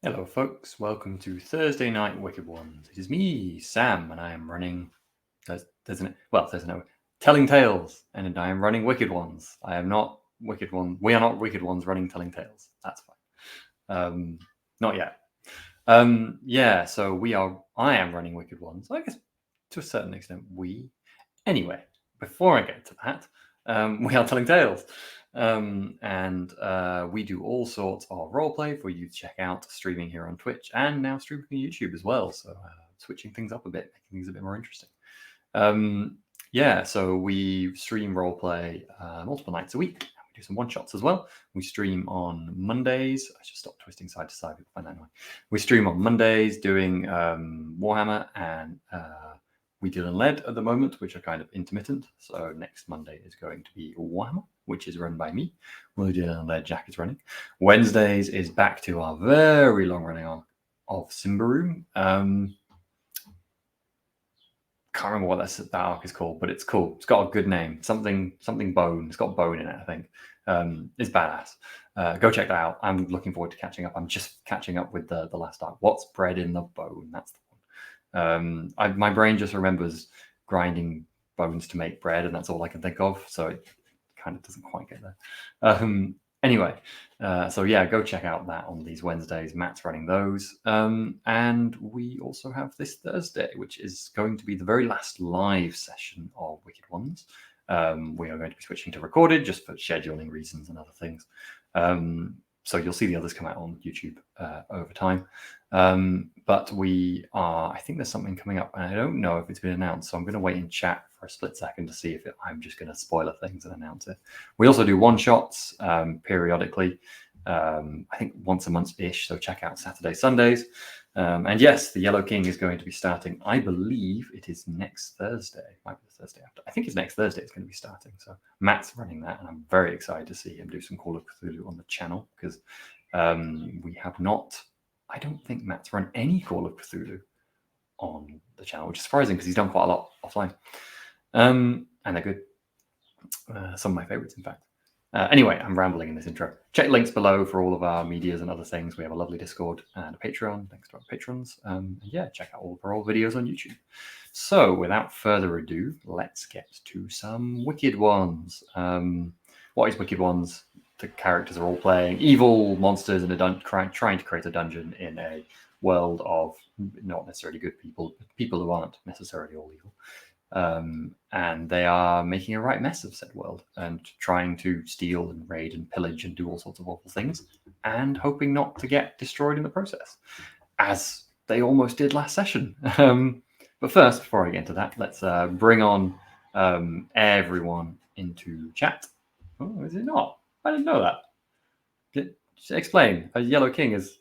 Hello, folks. Welcome to Thursday Night Wicked Ones. It is me, Sam, and I am running. There's no Telling Tales, and I am running Wicked Ones. I am not Wicked One. We are not Wicked Ones running Telling Tales. That's fine. Not yet. Yeah. So we are. I am running Wicked Ones. I guess to a certain extent we. Anyway, before I get to that, we are Telling Tales. And we do all sorts of roleplay for you to check out, streaming here on Twitch and now streaming on YouTube as well. So switching things up a bit, making things a bit more interesting. Yeah, so we stream roleplay multiple nights a week. We do some one-shots as well. We stream on Mondays. I should stop twisting side to side. People find that annoying. We stream on Mondays doing Warhammer and we deal in lead at the moment, which are kind of intermittent. So next Monday is going to be Warhammer, which is run by me. We'll deal in lead. Jack is running. Wednesdays is back to our very long running arc of Simbaroom. Can't remember what that arc is called, but it's cool. It's got a good name. Something bone. It's got bone in it, I think. It's badass. Go check that out. I'm looking forward to catching up. I'm just catching up with the last arc. What's bred in the bone? That's the one. My brain just remembers grinding bones to make bread, and that's all I can think of. So it kind of doesn't quite get there. Anyway, so yeah, go check out that on these Wednesdays. Matt's running those. And we also have this Thursday, which is going to be the very last live session of Wicked Ones. We are going to be switching to recorded just for scheduling reasons and other things. So you'll see the others come out on YouTube over time. But I think there's something coming up, and I don't know if it's been announced, so I'm going to wait in chat for a split second to see if I'm just going to spoiler things and announce it. We also do one-shots periodically, I think once a month-ish, so check out Saturday, Sundays. And yes, the Yellow King is going to be starting, I believe it is next Thursday. It might be the Thursday after. I think it's next Thursday it's going to be starting. So Matt's running that, and I'm very excited to see him do some Call of Cthulhu on the channel, because we have not... I don't think Matt's run any Call of Cthulhu on the channel, which is surprising because he's done quite a lot offline. And they're good. Some of my favorites, in fact. Anyway, I'm rambling in this intro. Check links below for all of our medias and other things. We have a lovely Discord and a Patreon, thanks to our patrons. And yeah, check out all of our old videos on YouTube. So without further ado, let's get to some Wicked Ones. What is Wicked Ones? The characters are all playing evil monsters in a trying to create a dungeon in a world of not necessarily good people, but people who aren't necessarily all evil. And they are making a right mess of said world and trying to steal and raid and pillage and do all sorts of awful things, and hoping not to get destroyed in the process, as they almost did last session. But first, before I get into that, let's bring on everyone into chat. Oh, is it not? I didn't know that. Explain. A Yellow King is...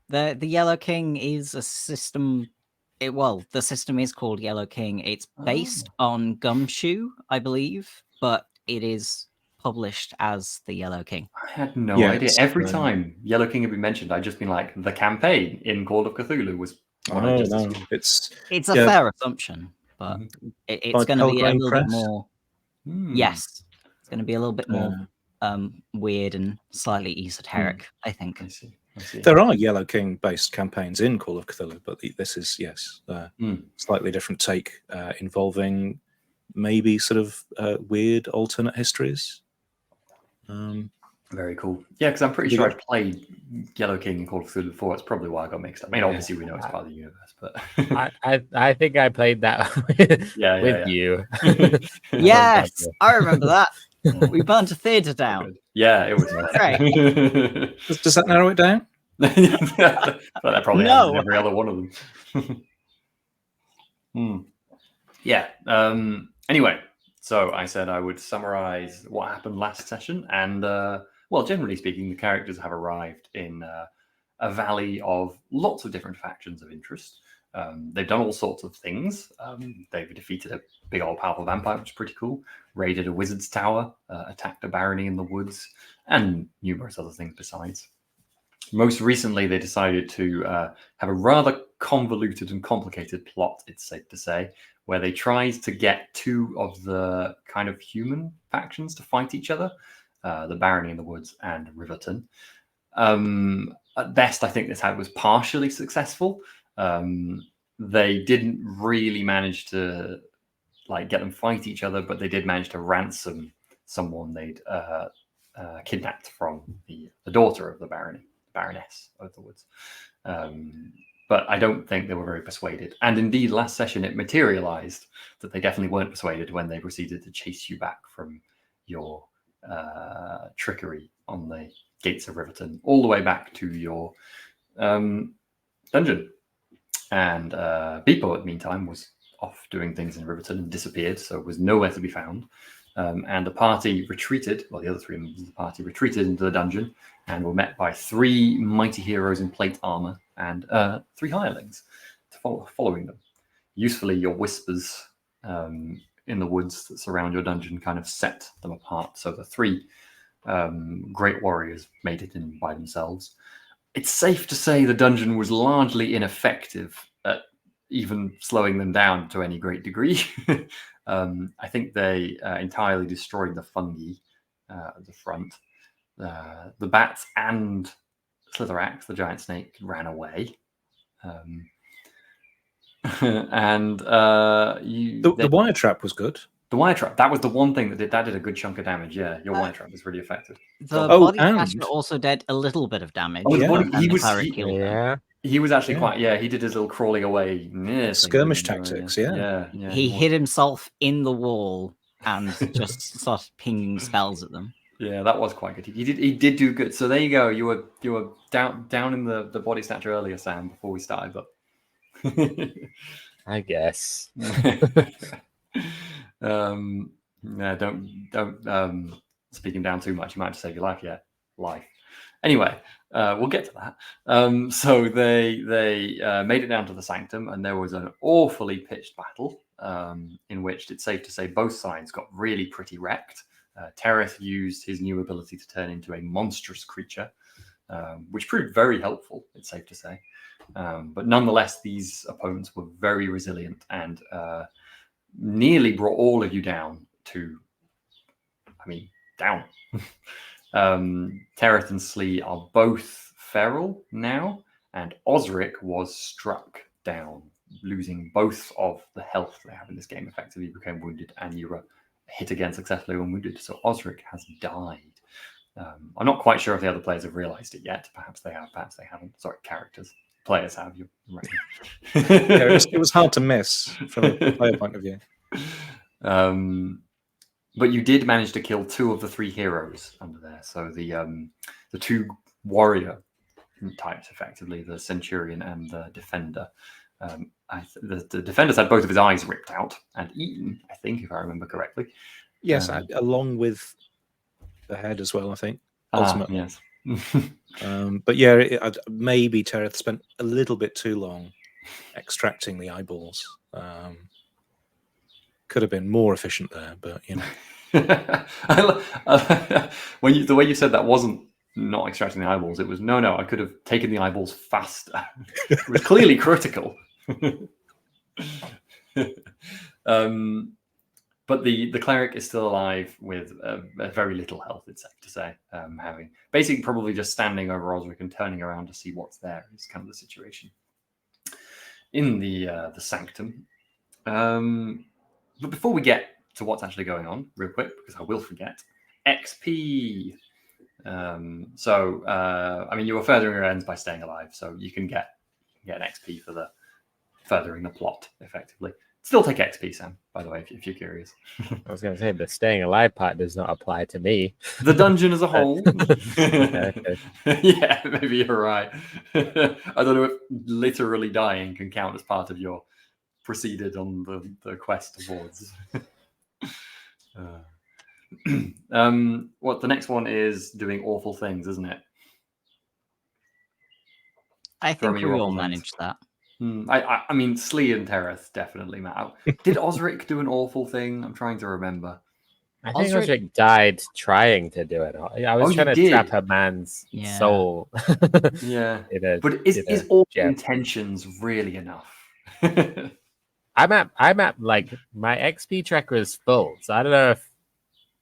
The Yellow King is a system... the system is called Yellow King. It's based on Gumshoe, I believe, but it is published as the Yellow King. I had no idea. Every time Yellow King had been mentioned, I'd just been like, the campaign in Call of Cthulhu was... It's a fair assumption, but it's going to be a little bit more... Yes, it's going to be a little bit more weird and slightly esoteric, I think. I see. There are Yellow King based campaigns in Call of Cthulhu, but this is slightly different take, involving maybe sort of weird alternate histories. Very cool. Yeah, because I'm pretty sure I've played Yellow King in Call of Cthulhu before. It's probably why I got mixed up. I mean, obviously we know it's part of the universe, but I think I played that with you. Yes, I remember that. We burnt a theatre down. Yeah, it was great. Does that narrow it down? That probably happens in every other one of them. Yeah. Anyway, so I said I would summarize what happened last session, and well, generally speaking, the characters have arrived in a valley of lots of different factions of interest. They've done all sorts of things. They've defeated a big old powerful vampire, which is pretty cool. Raided a wizard's tower, attacked a barony in the woods, and numerous other things besides. Most recently, they decided to have a rather convoluted and complicated plot, it's safe to say, where they tried to get two of the kind of human factions to fight each other, the barony in the woods and Riverton. at best, I think this had was partially successful. They didn't really manage to like get them fight each other, but they did manage to ransom someone they'd kidnapped from the daughter of the Baroness of the Woods. But I don't think they were very persuaded. And indeed, last session, it materialized that they definitely weren't persuaded when they proceeded to chase you back from your trickery on the gates of Riverton all the way back to your dungeon. And Beepo, at the meantime, was off doing things in Riverton and disappeared, so was nowhere to be found. And the party retreated, well, the other three members of the party retreated into the dungeon and were met by 3 mighty heroes in plate armor and 3 hirelings following them. Usefully, your whispers in the woods that surround your dungeon kind of set them apart. So the 3 great warriors made it in by themselves. It's safe to say the dungeon was largely ineffective at even slowing them down to any great degree. I think they entirely destroyed the fungi at the front. The bats and Slitherax, the giant snake, ran away. And the wire trap was good. The wire trap, that was the one thing that did a good chunk of damage. Yeah, your wire trap was really effective. The body snatcher also did a little bit of damage. Oh, he was actually quite. Yeah, he did his little crawling away skirmish tactics. Yeah. He hid himself in the wall and just started pinging spells at them. Yeah, that was quite good. He did do good. So there you go. You were down in the body snatcher earlier, Sam, before we started. But I guess. Yeah, don't speak him down too much. You might have to save your life. Yeah, life. Anyway, we'll get to that. So they made it down to the sanctum, and there was an awfully pitched battle in which it's safe to say both sides got really pretty wrecked. Tereth used his new ability to turn into a monstrous creature, which proved very helpful, it's safe to say. But nonetheless, these opponents were very resilient and nearly brought all of you down to, down. Tereth and Slee are both feral now, and Osric was struck down, losing both of the health they have in this game. Effectively became wounded, and you were hit again successfully when wounded. So Osric has died. I'm not quite sure if the other players have realized it yet. Perhaps they have, perhaps they haven't. Sorry, characters. Players have. You're right. It was hard to miss from a player point of view. But you did manage to kill 2 of the 3 heroes under there. So the 2 warrior types, effectively, the Centurion and the Defender. The Defender's had both of his eyes ripped out and eaten, I think, if I remember correctly. Yes, along with the head as well, I think. Ultimately. Yes. But yeah, maybe Tereth spent a little bit too long extracting the eyeballs. Could have been more efficient there, but you know. The way you said that wasn't not extracting the eyeballs. It was no. I could have taken the eyeballs faster. It was clearly critical. But the cleric is still alive with very little health, it's safe to say. Having basically probably just standing over Osric and turning around to see what's there is kind of the situation in the sanctum. But before we get to what's actually going on, real quick, because I will forget, XP. You were furthering your ends by staying alive, so you can get an XP for the furthering the plot, effectively. Still take XP, Sam, by the way, if you're curious. I was going to say, the staying alive part does not apply to me. The dungeon as a whole. Okay. Yeah, maybe you're right. I don't know if literally dying can count as part of your proceeded on the quest towards. What the next one is doing awful things, isn't it? I think we all managed that. I mean, Slee and Tereth definitely matter. Did Osric do an awful thing? I'm trying to remember. I think Osric died trying to do it. I was trying to trap a man's soul. Yeah. But is all intentions really enough? I'm at like my XP tracker is full, so I don't know if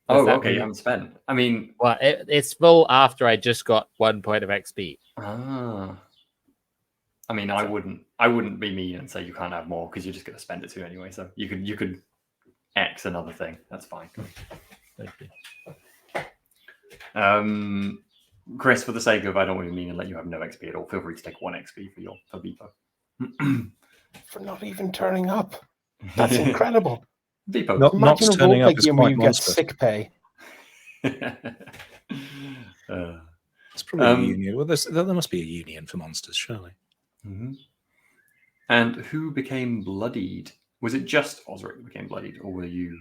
Oh, okay. You haven't spent. I mean, well, it's full after I just got 1 point of XP. I mean, I wouldn't be mean and say you can't have more because you're just going to spend it too anyway. So you could X another thing. That's fine. Thank you. Chris, for the sake of I don't want to mean and let you have no XP at all, feel free to take 1 XP for Beepo. For not even turning up. That's incredible. Beepo. Not Imagine a turning up roleplay is game where quite you get monstrous. sick pay. It's probably a union. Well, there must be a union for monsters, surely. Mm-hmm. And who became bloodied? Was it just Osric who became bloodied, or were you?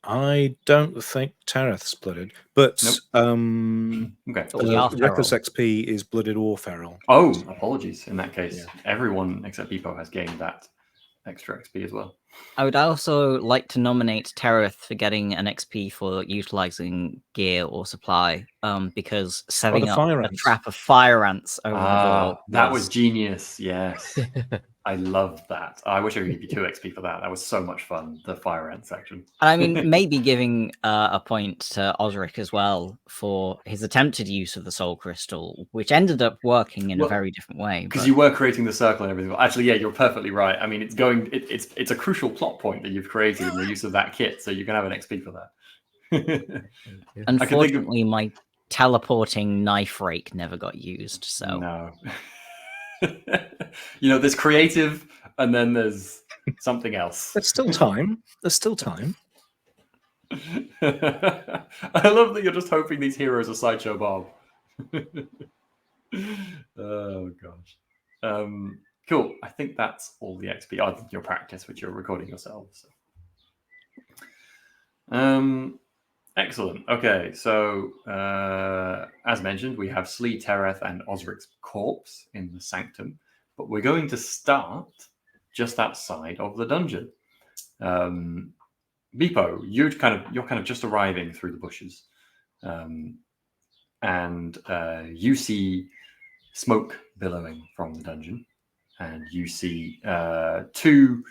I don't think Tareth's blooded, but Okay. Reckless XP is blooded or feral. Oh, apologies. In that case, everyone except Beepo has gained that extra XP as well. I would also like to nominate Tereth for getting an XP for utilizing gear or supply, because setting up a trap of fire ants over the door. That was genius. Yes. I love that. I wish I could give you 2 XP for that. That was so much fun, the fire ant section. I mean, maybe giving a point to Osric as well for his attempted use of the soul crystal, which ended up working in a very different way. Because you were creating the circle and everything. Actually, yeah, you're perfectly right. I mean, it's a crucial plot point that you've created in the use of that kit, so you can have an XP for that. Unfortunately, my teleporting knife rake never got used, so no. There's creative, and then there's something else. There's still time. There's still time. I love that you're just hoping these heroes are Sideshow Bob. Oh gosh. Cool. I think that's all the XP. Other than your practice, which you're recording yourselves. Excellent. Okay, so as mentioned, we have Slee, Tereth, and Osric's corpse in the sanctum, but we're going to start just outside of the dungeon. Beepo, you're kind of just arriving through the bushes, and you see smoke billowing from the dungeon, and you see 3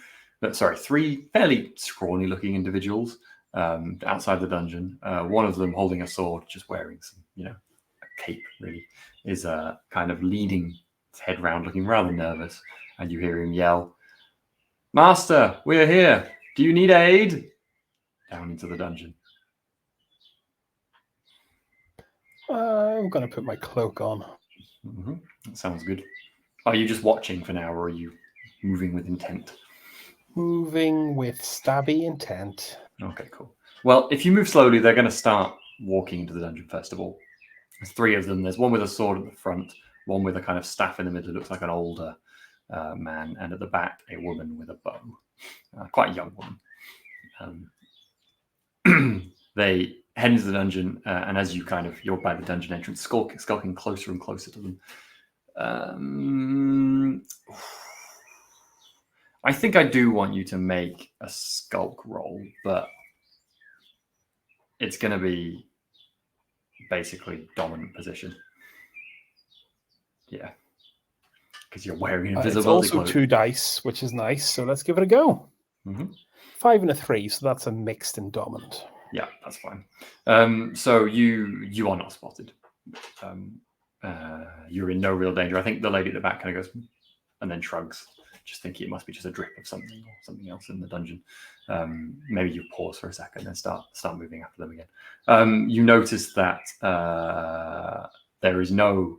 fairly scrawny-looking individuals outside the dungeon. One of them holding a sword, just wearing some, a cape, really, is kind of leaning his head round, looking rather nervous, and you hear him yell, "Master, we're here. Do you need aid?" Down into the dungeon. I'm going to put my cloak on. Mm-hmm. That sounds good. Are you just watching for now, or are you moving with intent? Moving with stabby intent. Okay, cool. Well, if you move slowly, they're going to start walking into the dungeon first of all. There's 3 of them. There's one with a sword at the front, one with a kind of staff in the middle, looks like an older man, and at the back, a woman with a bow. Quite a young woman. They head into the dungeon, and as you're by the dungeon entrance, skulking closer and closer to them. I think I do want you to make a skulk roll, but it's going to be basically dominant position. Yeah. Because you're wearing invisibility. It's also 2 dice, which is nice, so let's give it a go. Mm-hmm. 5 and a 3, so that's a mixed and dominant. Yeah, that's fine. So you are not spotted. You're in no real danger. I think the lady at the back kind of goes and then shrugs, just thinking it must be just a drip of something or something else in the dungeon. Maybe you pause for a second and start moving after them again. You notice that there is no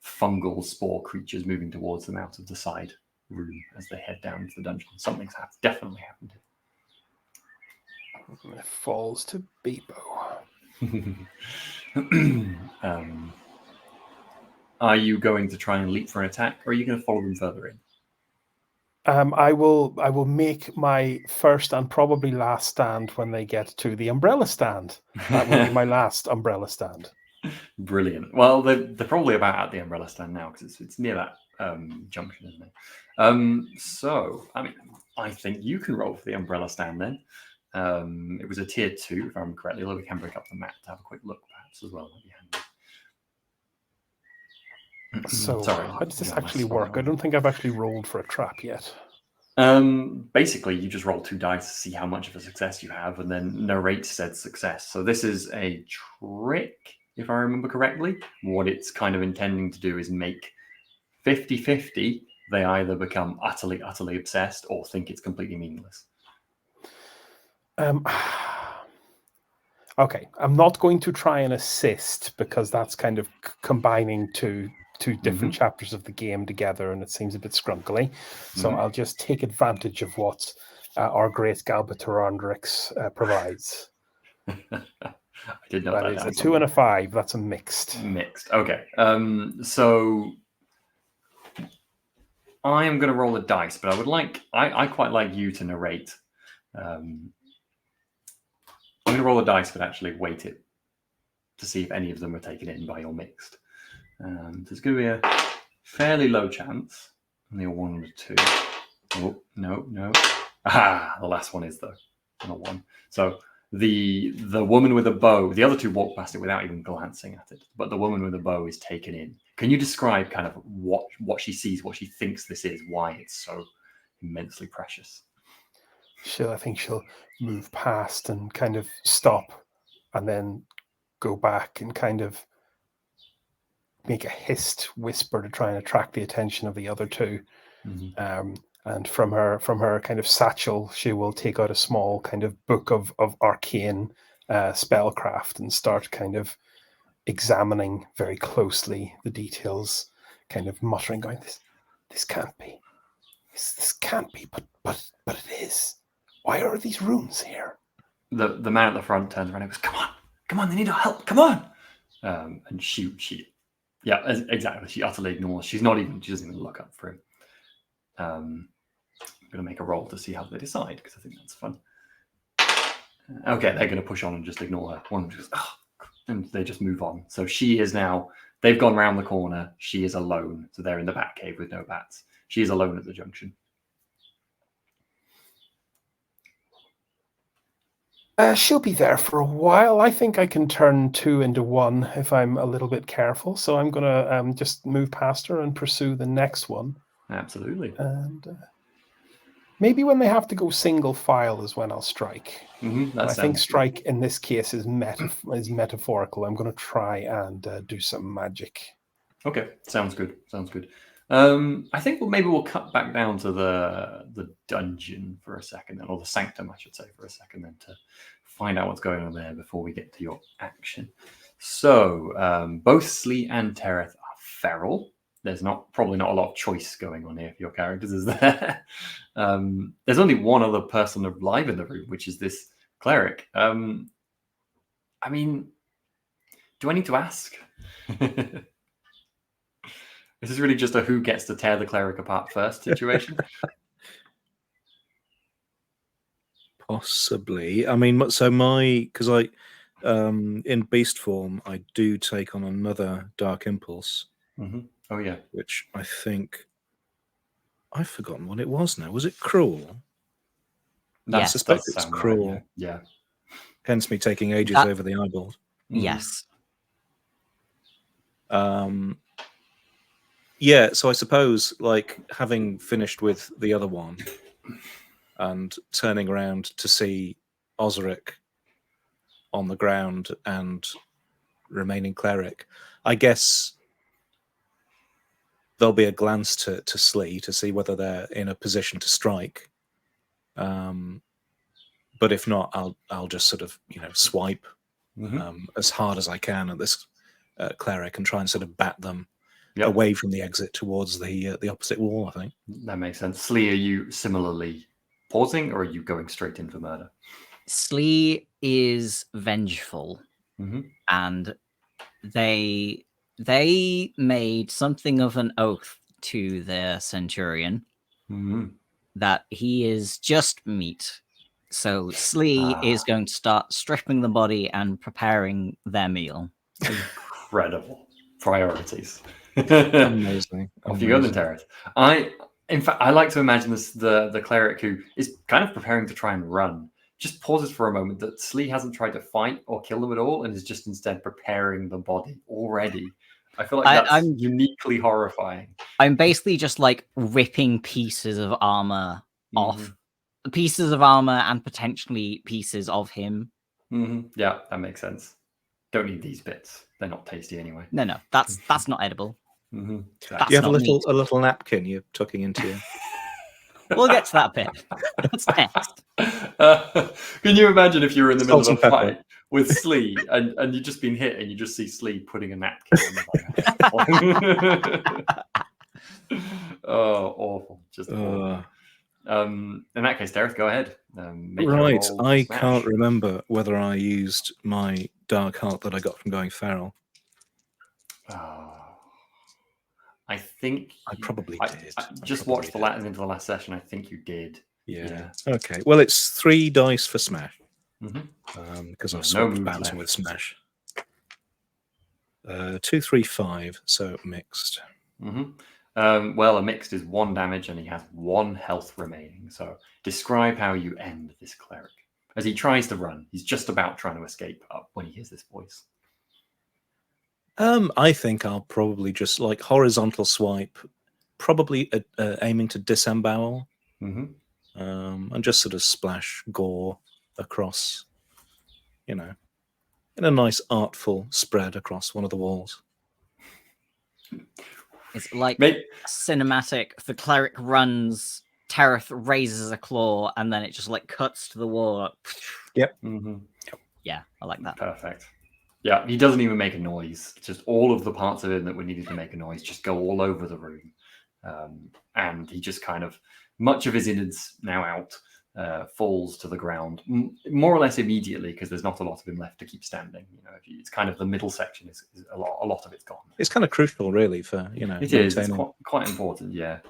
fungal spore creatures moving towards them out of the side room as they head down into the dungeon. Something's definitely happened. It falls to Beepo. Are you going to try and leap for an attack, or are you going to follow them further in? I will make my first and probably last stand when they get to the umbrella stand. That will be my last umbrella stand. Brilliant. Well, they're probably about at the umbrella stand now because it's near that junction, isn't it? So, I mean, I think you can roll for the umbrella stand then. It was a tier 2, if I remember correctly. Although we can break up the map to have a quick look, perhaps, as well. So, how does this actually work? I don't think I've actually rolled for a trap yet. Basically, you just roll 2 dice to see how much of a success you have, and then narrate said success. So this is a trick, if I remember correctly. What it's kind of intending to do is make 50-50. They either become utterly, utterly obsessed or think it's completely meaningless. Okay, I'm not going to try and assist because that's kind of combining two different chapters of the game together, and it seems a bit scrunkly. So I'll just take advantage of what our great Galbatorandrix provides. I did know that is a 2 and a 5. That's a mixed. Mixed. Okay. So I am going to roll a dice, but I quite like you to narrate. I'm going to roll a dice, but actually weight it to see if any of them are taken in by your mixed. There's going to be a fairly low chance. Only a 1 and a 2. Oh, no. Ah, the last one is though. Not 1. So the woman with a bow, the other 2 walk past it without even glancing at it, but the woman with a bow is taken in. Can you describe kind of what she sees, what she thinks this is, why it's so immensely precious? I think she'll move past and kind of stop and then go back and kind of make a hissed whisper to try and attract the attention of the other 2. And from her kind of satchel, she will take out a small kind of book of arcane spellcraft and start kind of examining very closely the details, kind of muttering, going, "This can't be. This can't be, but it is. Why are these runes here?" The man at the front turns around and goes, "Come on, they need our help. Come on!" And she, yeah, exactly. She utterly ignores. She doesn't even look up for him. I'm going to make a roll to see how they decide because I think that's fun. Okay, they're going to push on and just ignore her. One of them just, and they just move on. So she is now. They've gone round the corner. She is alone. So they're in the bat cave with no bats. She is alone at the junction. She'll be there for a while. I think I can turn 2 into 1 if I'm a little bit careful. So I'm going to just move past her and pursue the next one. Absolutely. And maybe when they have to go single file is when I'll strike. I think strike in this case is metaphorical. I'm going to try and do some magic. Okay, sounds good. I think we'll cut back down to the dungeon for a second, then, or the sanctum, I should say, for a second, then, to find out what's going on there before we get to your action. So both Slee and Tereth are feral. There's probably not a lot of choice going on here for your characters, is there? There's only one other person alive in the room, which is this cleric. I mean, do I need to ask? This is really just a who gets to tear the cleric apart first situation. Possibly. I mean, so because I, in beast form, I do take on another dark impulse. Oh yeah. Which I think I've forgotten what it was now. Was it cruel? I suspect it's cruel. Right, yeah. Hence me taking ages over the eyeballs. Yes. Yeah, so I suppose, like, having finished with the other one and turning around to see Osric on the ground and remaining cleric, I guess there'll be a glance to Slee to see whether they're in a position to strike. But if not, I'll just sort of swipe as hard as I can at this cleric and try and sort of bat them away from the exit towards the opposite wall. I think that makes sense. Slee, are you similarly pausing, or are you going straight in for murder? Slee is vengeful, and they made something of an oath to their centurion that he is just meat. So Slee is going to start stripping the body and preparing their meal. Incredible priorities. Amazing. Off you go then, Tereth. In fact, I like to imagine this the cleric who is kind of preparing to try and run just pauses for a moment that Slee hasn't tried to fight or kill them at all and is just instead preparing the body already. I feel like that's uniquely horrifying. I'm basically just like ripping pieces of armor off pieces of armor and potentially pieces of him. Yeah, that makes sense. Don't need these bits. They're not tasty anyway. No, that's not edible. Do That's you have a not meat. little napkin you're tucking into you? We'll get to that bit. That's next. Can you imagine if you were in the middle Salt of a and pepper. fight with Slee and you've just been hit and you just see Slee putting a napkin on the fire? Oh, awful. Just awful. In that case, Dareth, go ahead. Make your Right, roll I smash. can't remember whether I used my dark heart that I got from going feral. I think I probably did. I just watched the into the last session. I think you did. Yeah. Okay. Well, it's 3 dice for smash. Because I've swapped moves bouncing left. with smash. 2, 3, 5. So mixed. Well, a mixed is 1 damage, and he has 1 health remaining. So describe how you end this cleric as he tries to run. He's just about trying to escape up when he hears this voice. I think I'll probably just like horizontal swipe, probably aiming to disembowel, and just sort of splash gore across, in a nice artful spread across one of the walls. It's like cinematic. The cleric runs, Tareth raises a claw, and then it just like cuts to the wall. Yep. Yeah, I like that. Perfect. Yeah, he doesn't even make a noise. Just all of the parts of him that were needed to make a noise just go all over the room. And he just kind of, much of his innards now out, falls to the ground, more or less immediately, because there's not a lot of him left to keep standing. It's kind of the middle section is a lot of it's gone. It's kind of crucial, really, for It is. It's quite important. Yeah.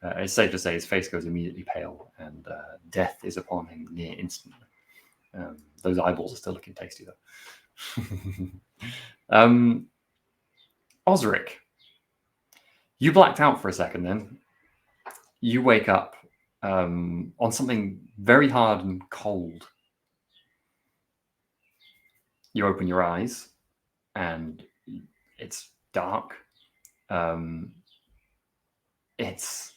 It's safe to say his face goes immediately pale, and death is upon him near instantly. Those eyeballs are still looking tasty, though. Osric, you blacked out for a second. Then you wake up on something very hard and cold. You open your eyes, and it's dark. It's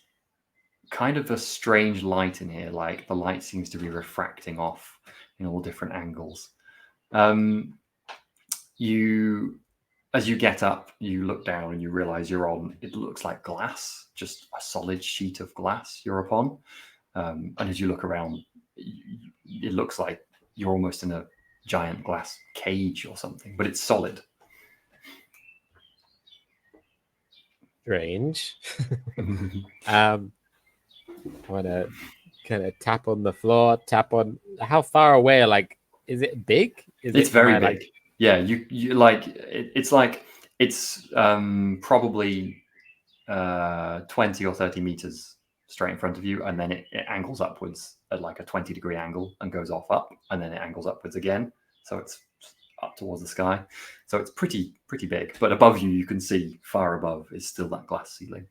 kind of a strange light in here. Like the light seems to be refracting off in all different angles. As you get up, you look down and you realize you're on, it looks like glass, just a solid sheet of glass you're upon. And as you look around, it looks like you're almost in a giant glass cage or something, but it's solid. Strange. I want to kind of tap on the floor, how far away, like, is it big? It's very big. Yeah, you like it's like it's probably 20 or 30 meters straight in front of you, and then it angles upwards at like a 20-degree angle and goes off up, and then it angles upwards again, so it's up towards the sky. So it's pretty big, but above you, you can see far above is still that glass ceiling.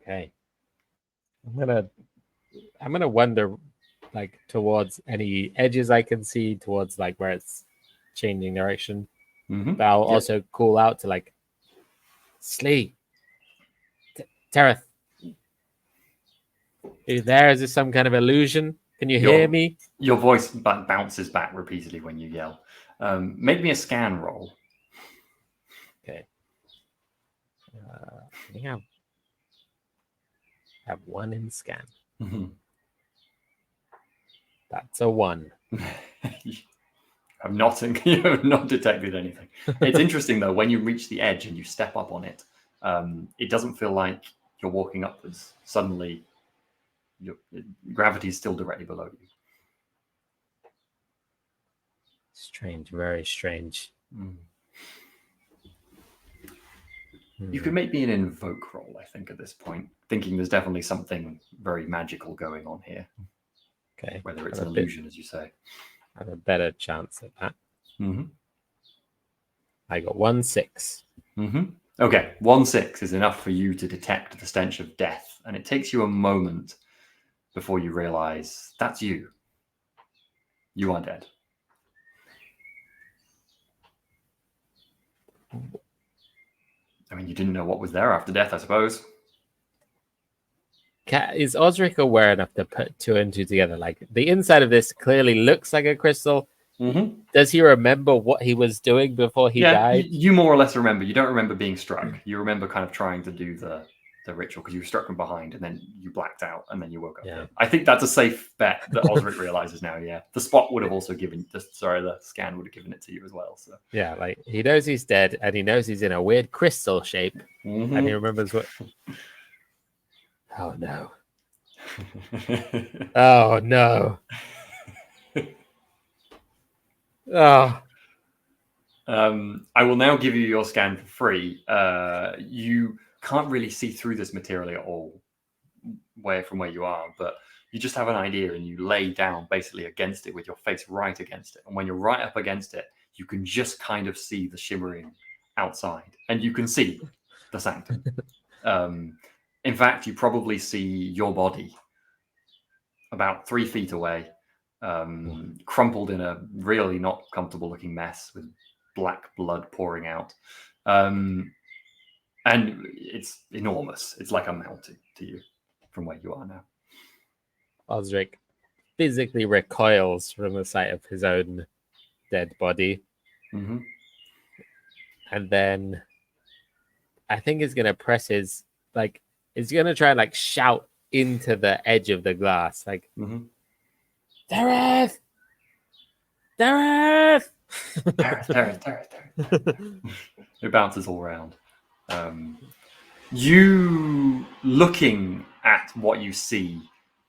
Okay, I'm gonna wonder, like, towards any edges I can see, towards like where it's changing direction. But I'll also call out to like, Slee, Tareth, are you there? Is this some kind of illusion? Can you hear me? Your voice bounces back repeatedly when you yell. Make me a scan roll. Okay. I think I have 1 in scan. That's a 1. You have not detected anything. It's interesting though, when you reach the edge and you step up on it, it doesn't feel like you're walking upwards. Suddenly, gravity is still directly below you. Strange, very strange. You could make me an invoke roll, I think, at this point, thinking there's definitely something very magical going on here. Okay. Whether it's an illusion, as you say. I have a better chance at that. I got 1 6. Okay, 1 6 is enough for you to detect the stench of death, and it takes you a moment before you realize that's you. You are dead. I mean, you didn't know what was there after death, I suppose. is Osric aware enough to put 2 and 2 together? Like the inside of this clearly looks like a crystal. Mm-hmm. Does he remember what he was doing before he died? You more or less remember. You don't remember being struck. You remember kind of trying to do the ritual because you were struck from behind and then you blacked out and then you woke up. Yeah. I think that's a safe bet that Osric realizes now. Yeah, the spot would have also given. The scan would have given it to you as well. So Yeah, like he knows he's dead and he knows he's in a weird crystal shape and he remembers what. Oh no! Oh no! Oh. I will now give you your scan for free. You can't really see through this material at all from where you are, but you just have an idea and you lay down basically against it with your face right against it. And when you're right up against it, you can just kind of see the shimmering outside and you can see the sanctum. In fact, you probably see your body about 3 feet away, crumpled in a really not comfortable looking mess with black blood pouring out. And it's enormous. It's like a mountain to you from where you are now. Osric physically recoils from the sight of his own dead body. Mm-hmm. And then I think he's going to press his, like, he's going to try and, like, shout into the edge of the glass. Like, Dareth! Dareth! Dareth. It bounces all around. You looking at what you see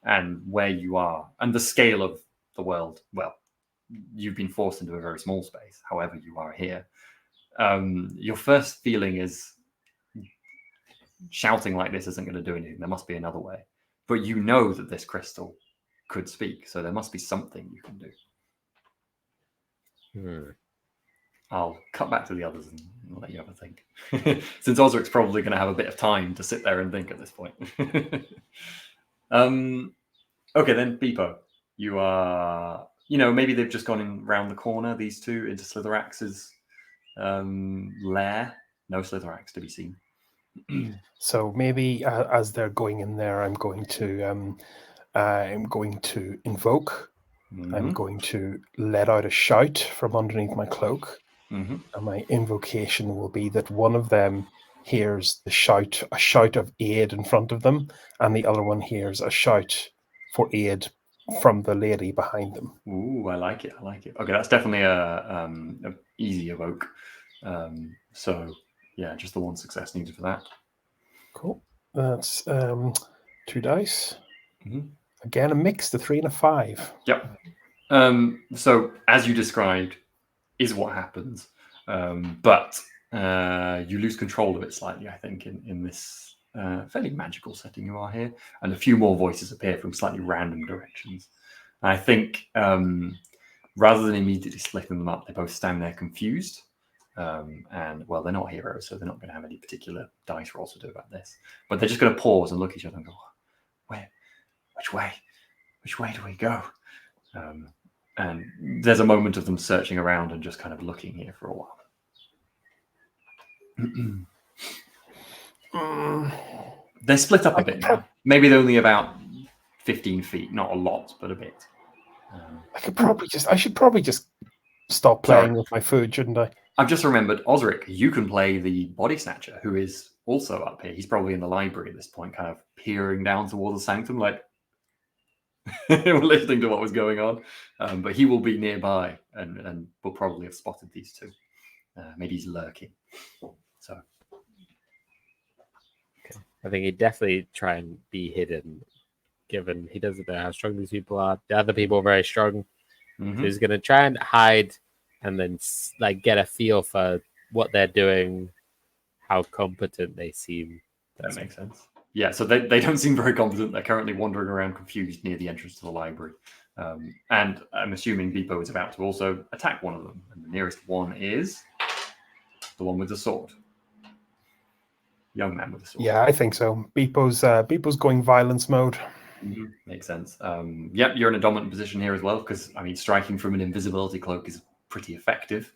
and where you are and the scale of the world. Well, you've been forced into a very small space. However, you are here. Your first feeling is shouting like this isn't going to do anything. There must be another way. But you know that this crystal could speak, so there must be something you can do. I'll cut back to the others and let you have a think. Since Osric's probably going to have a bit of time to sit there and think at this point. Okay, then, Beepo. You are, maybe they've just gone in round the corner, these two, into Slitherax's lair. No Slitherax to be seen. So maybe as they're going in there, I'm going to invoke. I'm going to let out a shout from underneath my cloak. And my invocation will be that one of them hears a shout of aid in front of them, and the other one hears a shout for aid from the lady behind them. Ooh, I like it. Okay, that's definitely a easy evoke. So yeah, just the one success needed for that. Cool. That's 2 dice. Again, a mix, the 3 and a 5. Yep. So as you described, is what happens, but you lose control of it slightly. I think in this fairly magical setting you are here, and a few more voices appear from slightly random directions. And I think rather than immediately splitting them up, they both stand there confused. And well, they're not heroes, so they're not going to have any particular dice rolls to do about this. But they're just going to pause and look at each other and go, which way do we go? And there's a moment of them searching around and just kind of looking here for a while. They're split up a bit now. Maybe they're only about 15 feet, not a lot, but a bit. I should probably just stop playing with my food, shouldn't I? I've just remembered, Osric, you can play the body snatcher, who is also up here. He's probably in the library at this point, kind of peering down towards the sanctum, like listening to what was going on. But he will be nearby and will probably have spotted these two. Maybe he's lurking. So, okay. I think he'd definitely try and be hidden, given he doesn't know how strong these people are. The other people are very strong. So he's going to try and hide and then get a feel for what they're doing, how competent they seem. That makes sense. Yeah, so they don't seem very competent. They're currently wandering around confused near the entrance to the library. And I'm assuming Beepo is about to also attack one of them. And the nearest one is the one with the sword. Young man with the sword. Yeah, I think so. Beepo's going violence mode. Makes sense. Yep, you're in a dominant position here as well, because, striking from an invisibility cloak is pretty effective.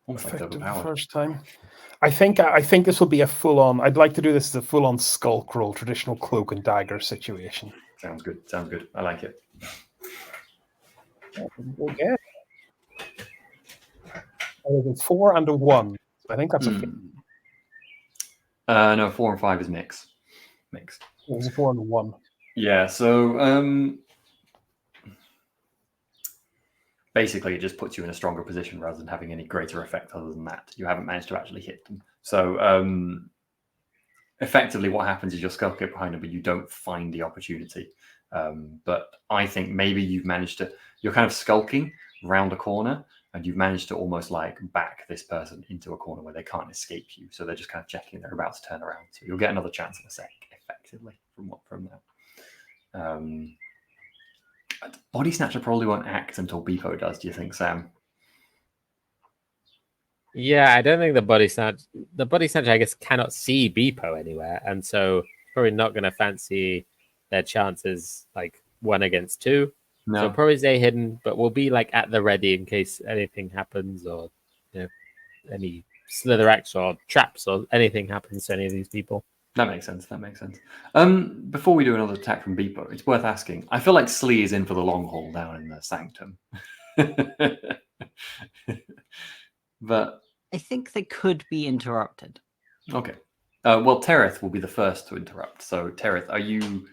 Effective the first time. I think this will be a full-on. I'd like to do this as a full-on skulk roll, traditional cloak and dagger situation. Sounds good. Sounds good. I like it. Okay. There's a 4 and a 1. So I think that's a fit. No, 4 and 5 is mix. There's a 4 and a 1. Yeah. So basically, it just puts you in a stronger position rather than having any greater effect other than that. You haven't managed to actually hit them. So effectively, what happens is you'll skulk it behind them, but you don't find the opportunity. But I think maybe you've managed to. You're kind of skulking round a corner, and you've managed to almost like back this person into a corner where they can't escape you. So they're just kind of checking they're about to turn around. So you'll get another chance in a sec, effectively, from that. Body Snatcher probably won't act until Beepo does, do you think, Sam? Yeah, I don't think the body snatcher, I guess, cannot see Beepo anywhere, and so probably not going to fancy their chances like 1 against 2. No. So probably stay hidden, but we'll be like at the ready in case anything happens, or any slither-acts or traps or anything happens to any of these people. That makes sense. Before we do another attack from Beepo, it's worth asking. I feel like Slee is in for the long haul down in the sanctum. But I think they could be interrupted. okay. Well, Tereth will be the first to interrupt. So, Tereth, are you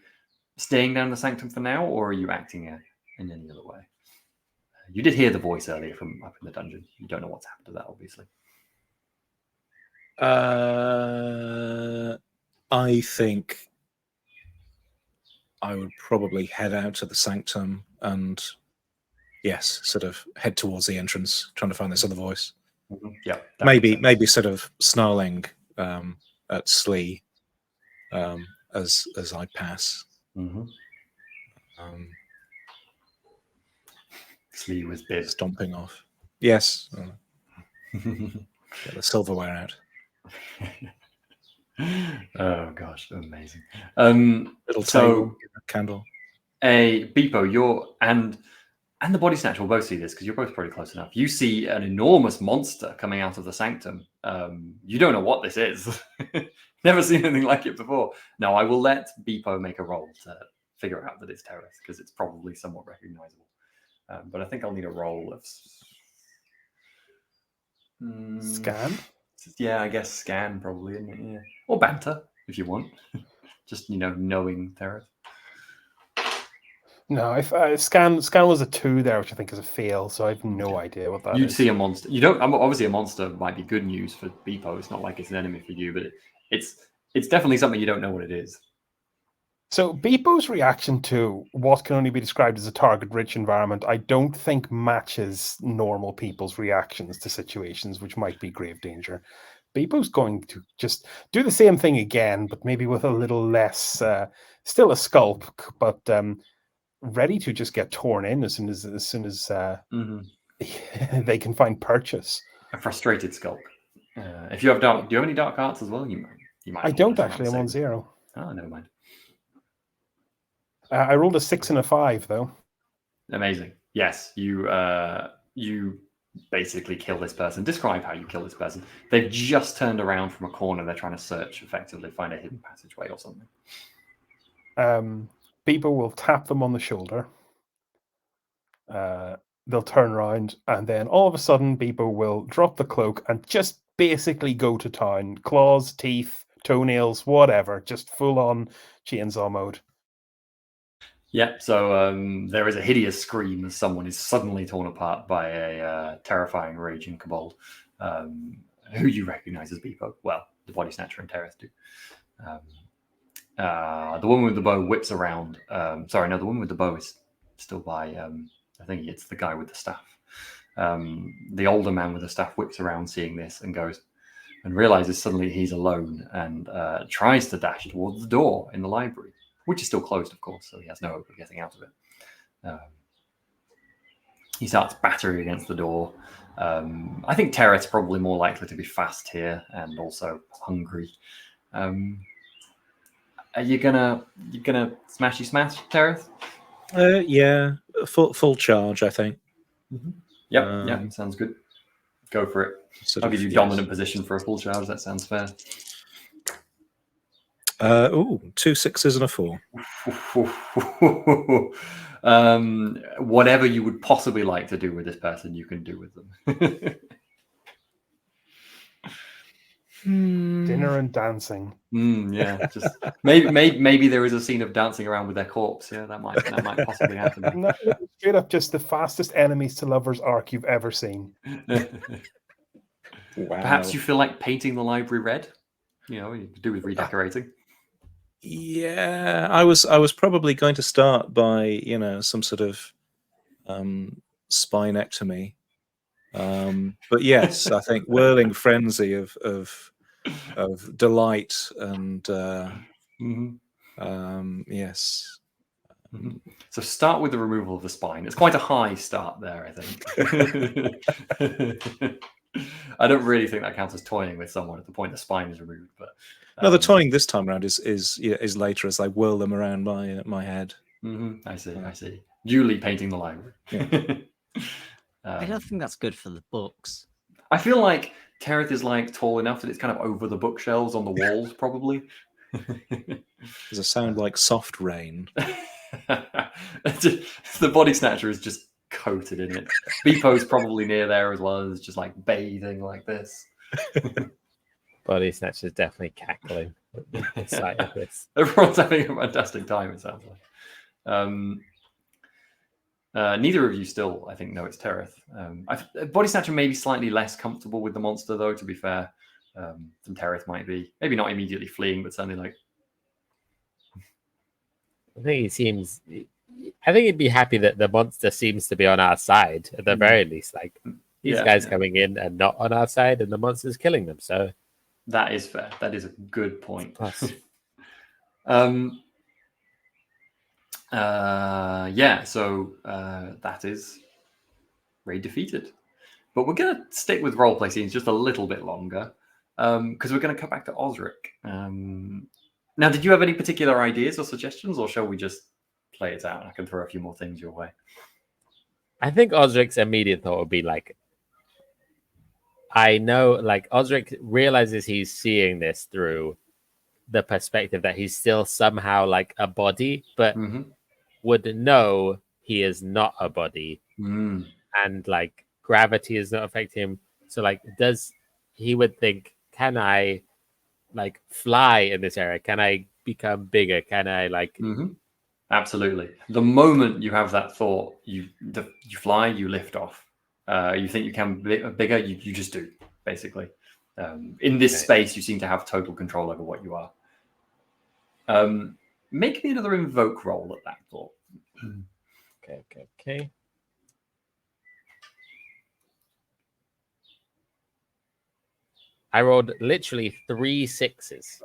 staying down in the sanctum for now, or are you acting in any other way? You did hear the voice earlier from up in the dungeon. You don't know what's happened to that, obviously. I think I would probably head out to the sanctum and, yes, sort of head towards the entrance, trying to find this other voice. Mm-hmm. Yeah. Maybe sort of snarling at Slee as I pass. Mm-hmm. Slee was big. Stomping off. Yes. Get the silverware out. Oh gosh, amazing. Little so candle. Beepo, you're and the body snatch will both see this because you're both pretty close enough. You see an enormous monster coming out of the sanctum. You don't know what this is. Never seen anything like it before. Now I will let Beepo make a roll to figure out that it's Tereth because it's probably somewhat recognizable. But I think I'll need a roll of Scan? Yeah, I guess scan probably, isn't it? Yeah. Or banter, if you want. Just, knowing Tereth. No, if scan was a 2 there, which I think is a fail, so I have no idea what that is. You'd see a monster. You don't. Obviously, a monster might be good news for Beepo. It's not like it's an enemy for you, but it's definitely something you don't know what it is. So Beepo's reaction to what can only be described as a target-rich environment, I don't think matches normal people's reactions to situations which might be grave danger. Beepo's going to just do the same thing again, but maybe with a little less, still a skulk, but ready to just get torn in as soon as they can find purchase. A frustrated skulk. If you have dark, do you have any dark arts as well? You might. I don't actually. I'm on 0. Oh, never mind. I rolled a 6 and a 5 though. Amazing. Yes, you basically kill this person. Describe how you kill this person. They've just turned around from a corner. They're trying to search, effectively find a hidden passageway or something. Beepo will tap them on the shoulder. They'll turn around, and then all of a sudden, Beepo will drop the cloak and just basically go to town. Claws, teeth, toenails, whatever. Just full-on chainsaw mode. Yeah, so there is a hideous scream as someone is suddenly torn apart by a terrifying raging kobold, who you recognize as Beepo. Well, the body snatcher and Tereth do. The woman with the bow whips around. The woman with the bow is still by, I think it's the guy with the staff. The older man with the staff whips around seeing this and goes and realizes suddenly he's alone and tries to dash towards the door in the library, which is still closed, of course, so he has no hope of getting out of it. He starts battering against the door. I think Tereth's probably more likely to be fast here and also hungry. Are you gonna smashy smash, Tereth? Yeah, full charge, I think. Mm-hmm. Yep, sounds good. Go for it. I'll give you dominant position for a full charge. That sounds fair. 2 6s and a 4. Whatever you would possibly like to do with this person, you can do with them. Dinner and dancing. Yeah, just maybe there is a scene of dancing around with their corpse. Yeah, that might possibly happen. No, straight up, just the fastest enemies to lovers arc you've ever seen. Wow. Perhaps you feel like painting the library red. You could do with redecorating. Yeah, I was probably going to start by some sort of spinectomy, but yes, I think whirling frenzy of delight and yes. So start with the removal of the spine. It's quite a high start there, I think. I don't really think that counts as toying with someone at the point the spine is removed, but. No, the toying this time around is later as I whirl them around my head. I see. Duly painting the library. Yeah. I don't think that's good for the books. I feel like Tereth is tall enough that it's kind of over the bookshelves on the walls, probably. Does it sound like soft rain? The body snatcher is just coated in it. Beepo's probably near there as well, as just bathing like this. Body snatcher is definitely cackling at the sight of this. Everyone's having a fantastic time, it sounds like. Neither of you still, I think, know it's Tereth. Body snatcher may be slightly less comfortable with the monster, though, to be fair, than Tereth might be. Maybe not immediately fleeing, but certainly I think he'd be happy that the monster seems to be on our side at the very least. These guys coming in and not on our side, and the monster's killing them. So that is fair. That is a good point. So that is raid defeated. But we're going to stick with roleplay scenes just a little bit longer because we're going to come back to Osric. Now, did you have any particular ideas or suggestions, or shall we just play it out? I can throw a few more things your way. I think Osric's immediate thought would be I know, Osric realizes he's seeing this through the perspective that he's still somehow a body, but would know he is not a body, and gravity is not affecting him. So he would think, can I fly in this area? Can I become bigger? Can I Absolutely. The moment you have that thought, you fly, you lift off. You think you can be bigger, you just do, basically. In this space, you seem to have total control over what you are. Make me another invoke roll at that thought. Okay. I rolled literally 3 6s.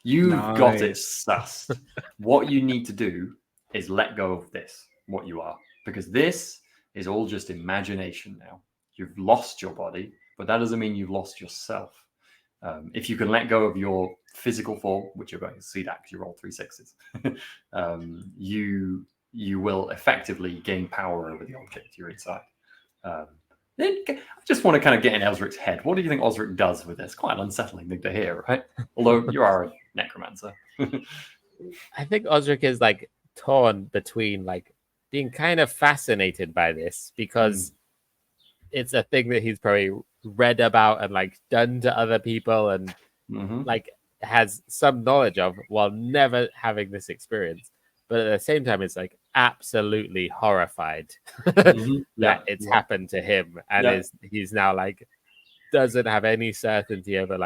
You've Nice. got it sussed. What you need to do is let go of this, what you are, because this is all just imagination now. You've lost your body, but that doesn't mean you've lost yourself. If you can let go of your physical form, which you're going to see that because you rolled 3 6s, you will effectively gain power over the object you're inside. I just want to kind of get in Osric's head. What do you think Osric does with this? Quite an unsettling thing to hear, right? Although you are a necromancer. I think Osric is torn between being kind of fascinated by this because it's a thing that he's probably read about and done to other people and has some knowledge of while never having this experience. But at the same time, it's absolutely horrified that it's happened to him, and he's now doesn't have any certainty over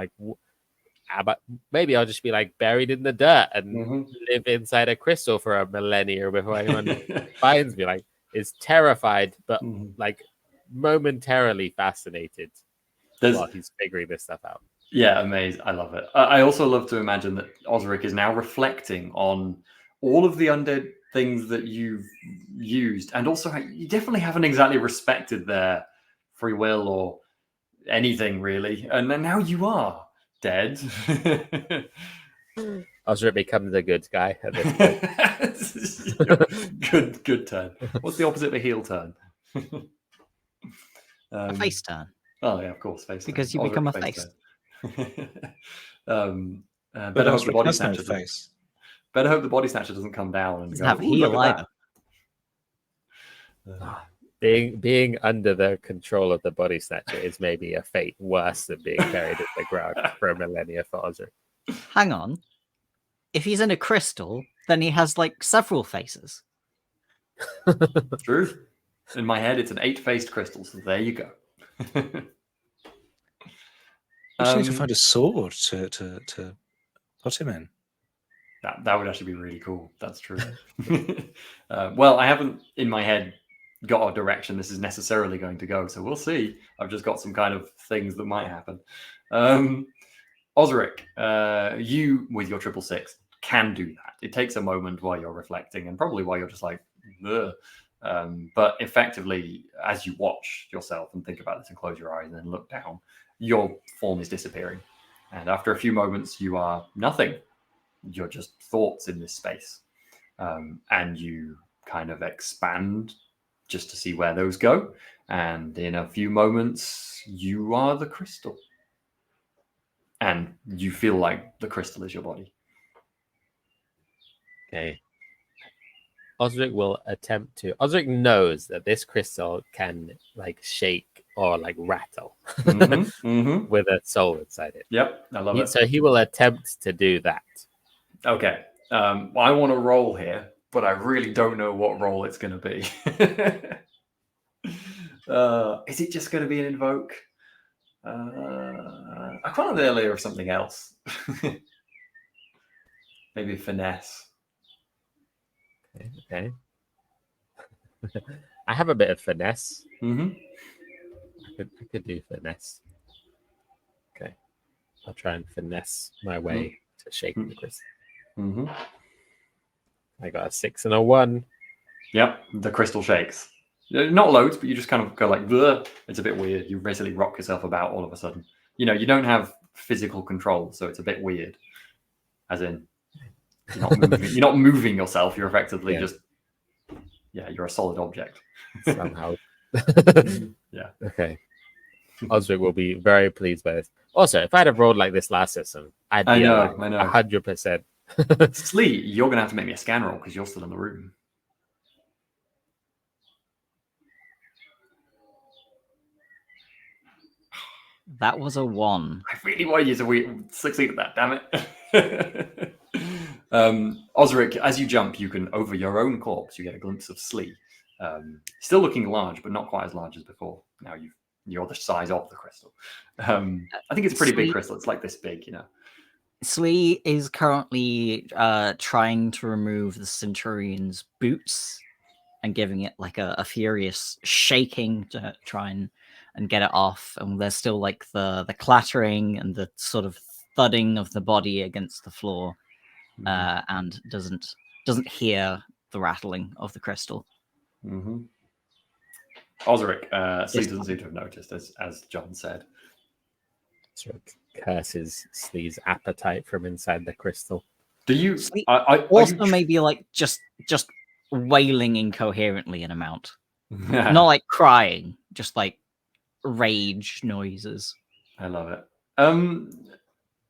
but maybe I'll just be buried in the dirt and live inside a crystal for a millennia before anyone finds me. Is terrified, but momentarily fascinated while he's figuring this stuff out. Yeah, amazing. I love it. I also love to imagine that Osric is now reflecting on all of the undead things that you've used, and also you definitely haven't exactly respected their free will or anything really, and then now you are dead. Osric becomes a good guy at this point. Good turn. What's the opposite of a heel turn? A face turn. Oh yeah, of course, face Because turn. you become a Osric face. turn. But Better hope the Osric body has no snatcher. face. Better hope the body snatcher doesn't come down and Doesn't go. have "Ooh, look heal at either. that." Being under the control of the body snatcher is maybe a fate worse than being buried in the ground for a millennia for Osric. Hang on. If he's in a crystal, then he has like several faces. True. In my head, it's an 8-faced crystal. So there you go. You just need to find a sword to put him in. That would actually be really cool. That's true. Well, I haven't in my head got a direction this is necessarily going to go, so we'll see. I've just got some kind of things that might happen. Osric, you with your 666 can do that. It takes a moment while you're reflecting and probably while you're just like, ugh. But effectively, as you watch yourself and think about this and close your eyes and then look down, your form is disappearing. And after a few moments, you are nothing. You're just thoughts in this space. And you kind of expand just to see where those go. And in a few moments, you are the crystal. And you feel like the crystal is your body. Okay. Osric will attempt to. Osric knows that this crystal can like shake or like rattle with a soul inside it. Yep, I love it. So he will attempt to do that. Okay. I want to roll here, but I really don't know what role it's going to be. Is it just going to be an invoke? I kind of the idea of something else. Maybe finesse. Okay. I have a bit of finesse. I could do finesse. Okay. I'll try and finesse my way to shake the crystal. I got a 6 and a 1. Yep, the crystal shakes. Not loads, but you just kind of go like, bleh. It's a bit weird. You basically rock yourself about all of a sudden. You know, you don't have physical control, so it's a bit weird. As in, you're not moving, you're not moving yourself. You're effectively just, you're a solid object. Somehow. Yeah. Okay. Osric will be very pleased by this. Also, if I'd have rolled like this last session, I'd be I know. 100%. Slee, you're going to have to make me a scan roll because you're still in the room. That was a 1. I really wanted you to succeed at that, damn it. Osric, as you jump, you can, over your own corpse, you get a glimpse of Slee. Still looking large, but not quite as large as before. Now you're the size of the crystal. I think it's a pretty big crystal. It's like this big, you know. Slee is currently trying to remove the Centurion's boots and giving it like a furious shaking to try and get it off. And there's still like the clattering and the sort of thudding of the body against the floor, and doesn't hear the rattling of the crystal. Osric, Slee doesn't seem to have noticed, as John said. Osric curses Slee's appetite from inside the crystal. Do you maybe like just wailing incoherently in amount, not like crying, just like rage noises. I love it.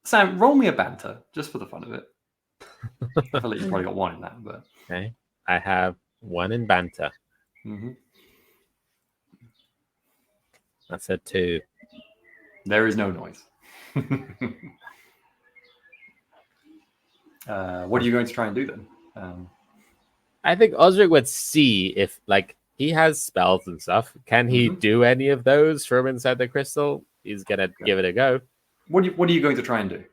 Sam, roll me a banter just for the fun of it. I feel like you probably got 1 in that, but okay, I have 1 in banter. That's a 2. There is no noise. What are you going to try and do then? I think Osric would see if, like, he has spells and stuff. Can he do any of those from inside the crystal? He's gonna give it a go. What are you going to try and do?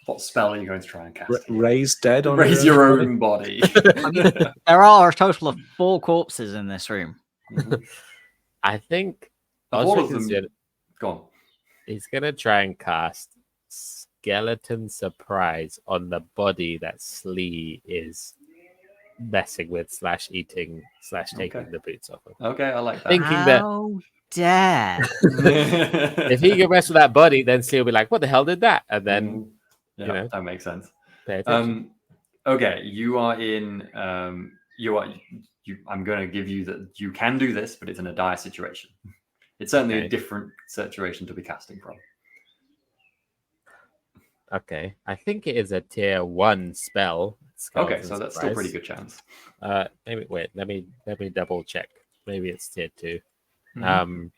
What spell are you going to try and cast? Raise dead on your own body. I mean, there are a total of 4 corpses in this room. I think all of them. Go on. He's gonna try and cast Skeleton Surprise on the body that Slee is messing with / eating / taking the boots off of. Okay, I like that. Thinking How dare! If he can mess with that body, then Slee will be like, "What the hell did that?" And then, that makes sense. Pay attention. Okay, you are in I'm going to give you that you can do this, but it's in a dire situation. It's certainly a different situation to be casting from. Okay, I think it is a tier 1 spell. Okay, so that's still pretty good chance. Maybe wait. Let me double check. Maybe it's tier 2. Mhm.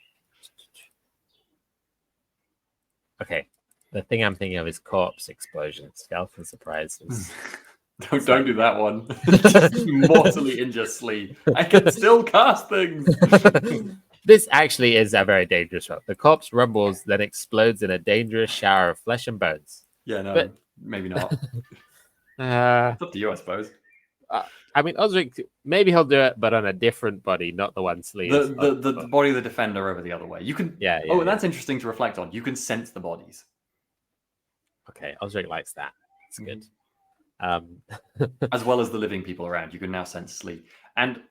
Okay, the thing I'm thinking of is corpse explosion. Stealth and surprise. Don't do that one. Just mortally injure Slee. I can still cast things. This actually is a very dangerous one. The corpse rumbles, then explodes in a dangerous shower of flesh and bones. Yeah, no, But- maybe not. Uh, It's up to you, I suppose. I mean, Osric, maybe he'll do it, but on a different body, not the one Slee is on. The body of the defender over the other way. You can. Yeah. And that's interesting to reflect on. You can sense the bodies. Okay, Osric likes that. It's good. As well as the living people around. You can now sense Slee. And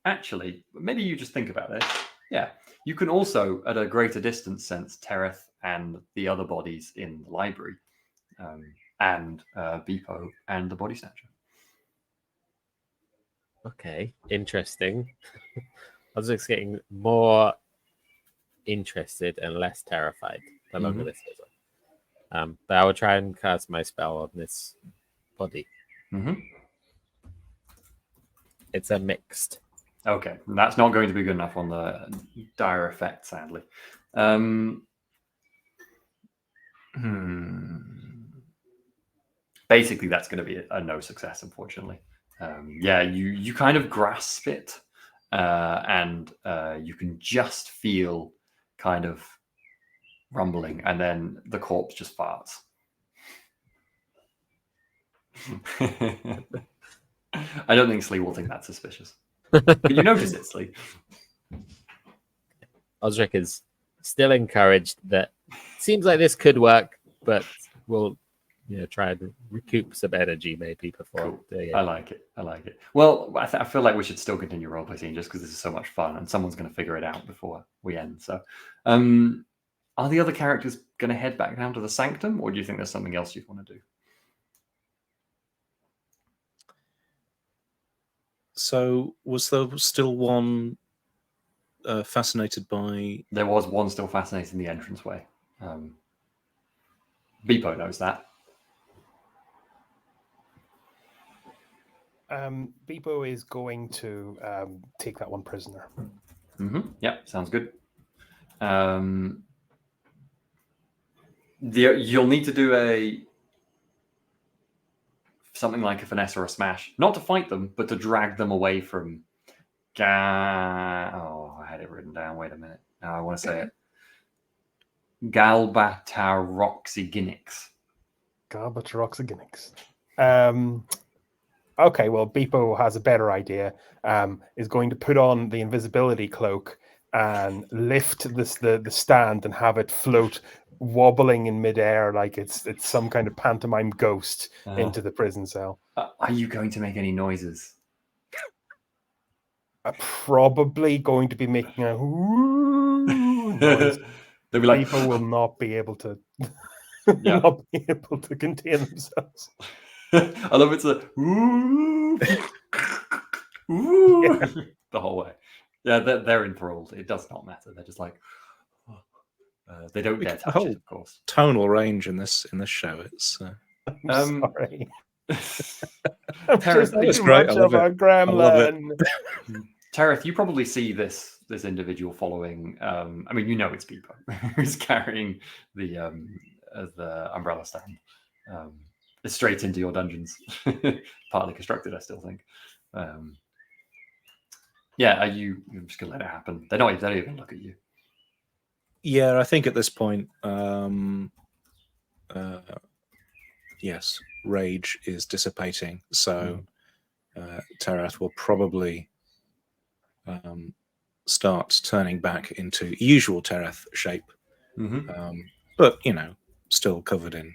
actually, maybe you just think about this. Yeah. You can also, at a greater distance, sense Tereth and the other bodies in the library. And Beepo and the body snatcher. Okay, interesting. Osric's getting more interested and less terrified the longer this goes on. But I will try and cast my spell on this body. It's a mixed. Okay, that's not going to be good enough on the dire effect, sadly. Basically, that's going to be a no success, unfortunately. You kind of grasp it, and you can just feel kind of rumbling, and then the corpse just farts. I don't think Slee will think that's suspicious. But you notice it, Slee. Osric is still encouraged that seems like this could work, but we'll try and recoup some energy maybe before doing it. I like it. Well, I feel like we should still continue roleplay scene just because this is so much fun and someone's going to figure it out before we end. So, are the other characters going to head back down to the sanctum, or do you think there's something else you want to do? So, was there still one fascinated by... There was one still fascinated in the entranceway. Beepo knows that. Beepo is going to take that one prisoner. Yeah, sounds good. You'll need to do something like a finesse or a smash, not to fight them, but to drag them away from. I had it written down. Wait a minute. Now I want to say it. Galbataroxyginix. Galbataroxyginix. Okay, well, Beepo has a better idea. Is going to put on the invisibility cloak and lift the stand and have it float, wobbling in midair like it's some kind of pantomime ghost into the prison cell. Are you going to make any noises? Probably going to be making a noise. They'll be like, People will not be able to contain themselves. I love it's a ooh, the whole way. Yeah, they're enthralled. It does not matter. They're just like they don't dare touch it, of course. Tonal range in this show. It's sorry. Tereth, it's great. I love it. Gremlin. Tereth, you probably see this individual following. I mean, you know it's Beepo who's carrying the umbrella stand. It's straight into your dungeons, partly constructed, I still think. I'm just gonna let it happen. They don't even look at you. Yeah, I think at this point, yes, rage is dissipating. So Tereth will probably start turning back into usual Tereth shape, but still covered in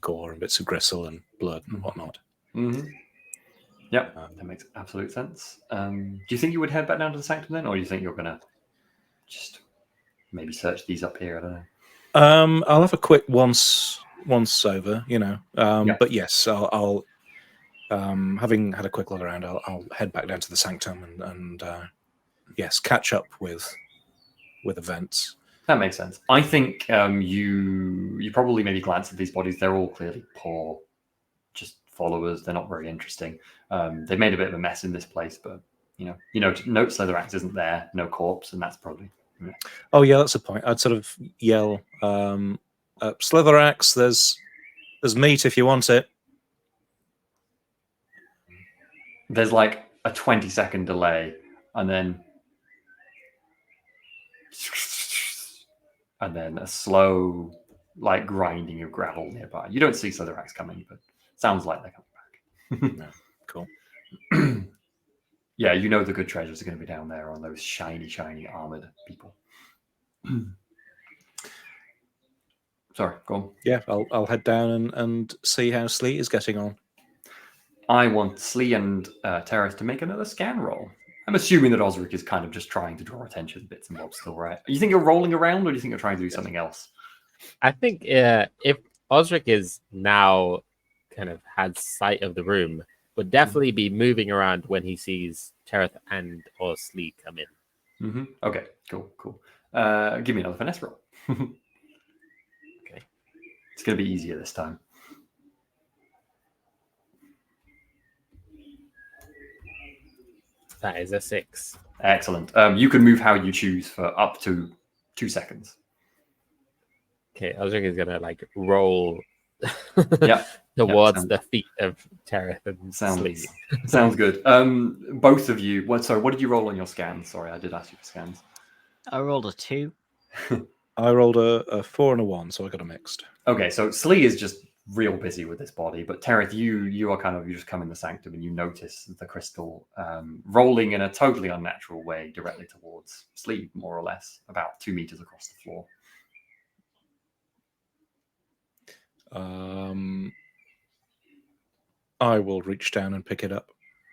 gore and bits of gristle and blood and whatnot. Yep, that makes absolute sense. Do you think you would head back down to the sanctum then, or do you think you're gonna just maybe search these up here? I don't know. I'll have a quick once over, but yes, I'll Having had a quick look around, I'll head back down to the sanctum and yes, catch up with events. That makes sense. I think you probably maybe glance at these bodies. They're all clearly poor, just followers. They're not very interesting. They've made a bit of a mess in this place, but note Slitherax isn't there, no corpse, and that's probably. Yeah. Oh yeah, that's a point. I'd sort of yell, Slitherax, there's meat if you want it. There's like a 20-second delay, and then a slow, like, grinding of gravel nearby. You don't see Slitherax coming, but sounds like they're coming back. No. Cool. Yeah, the good treasures are going to be down there on those shiny, armored people. Sorry, go on. Yeah, I'll head down and see how Slee is getting on. I want Slee and Terrace to make another scan roll. I'm assuming that Osric is kind of just trying to draw attention to bits and bobs still, right? You think you're rolling around, or do you think you're trying to do something else? I think if Osric is now kind of had sight of the room, would definitely be moving around when he sees Tereth and or Slee come in. Mm-hmm. Okay, cool. Give me another finesse roll. Okay. It's going to be easier this time. That is a 6. Excellent. You can move how you choose for up to 2 seconds. Okay, Osric is gonna like roll towards the feet of Tereth and Slee. Sounds good. Both of you. What did you roll on your scans? Sorry, I did ask you for scans. I rolled a 2. I rolled a 4 and a 1, so I got a mixed. Okay, so Slee is just real busy with this body, but Tereth, you are you just come in the sanctum and you notice the crystal rolling in a totally unnatural way directly towards Slee, more or less, about 2 meters across the floor. I will reach down and pick it up.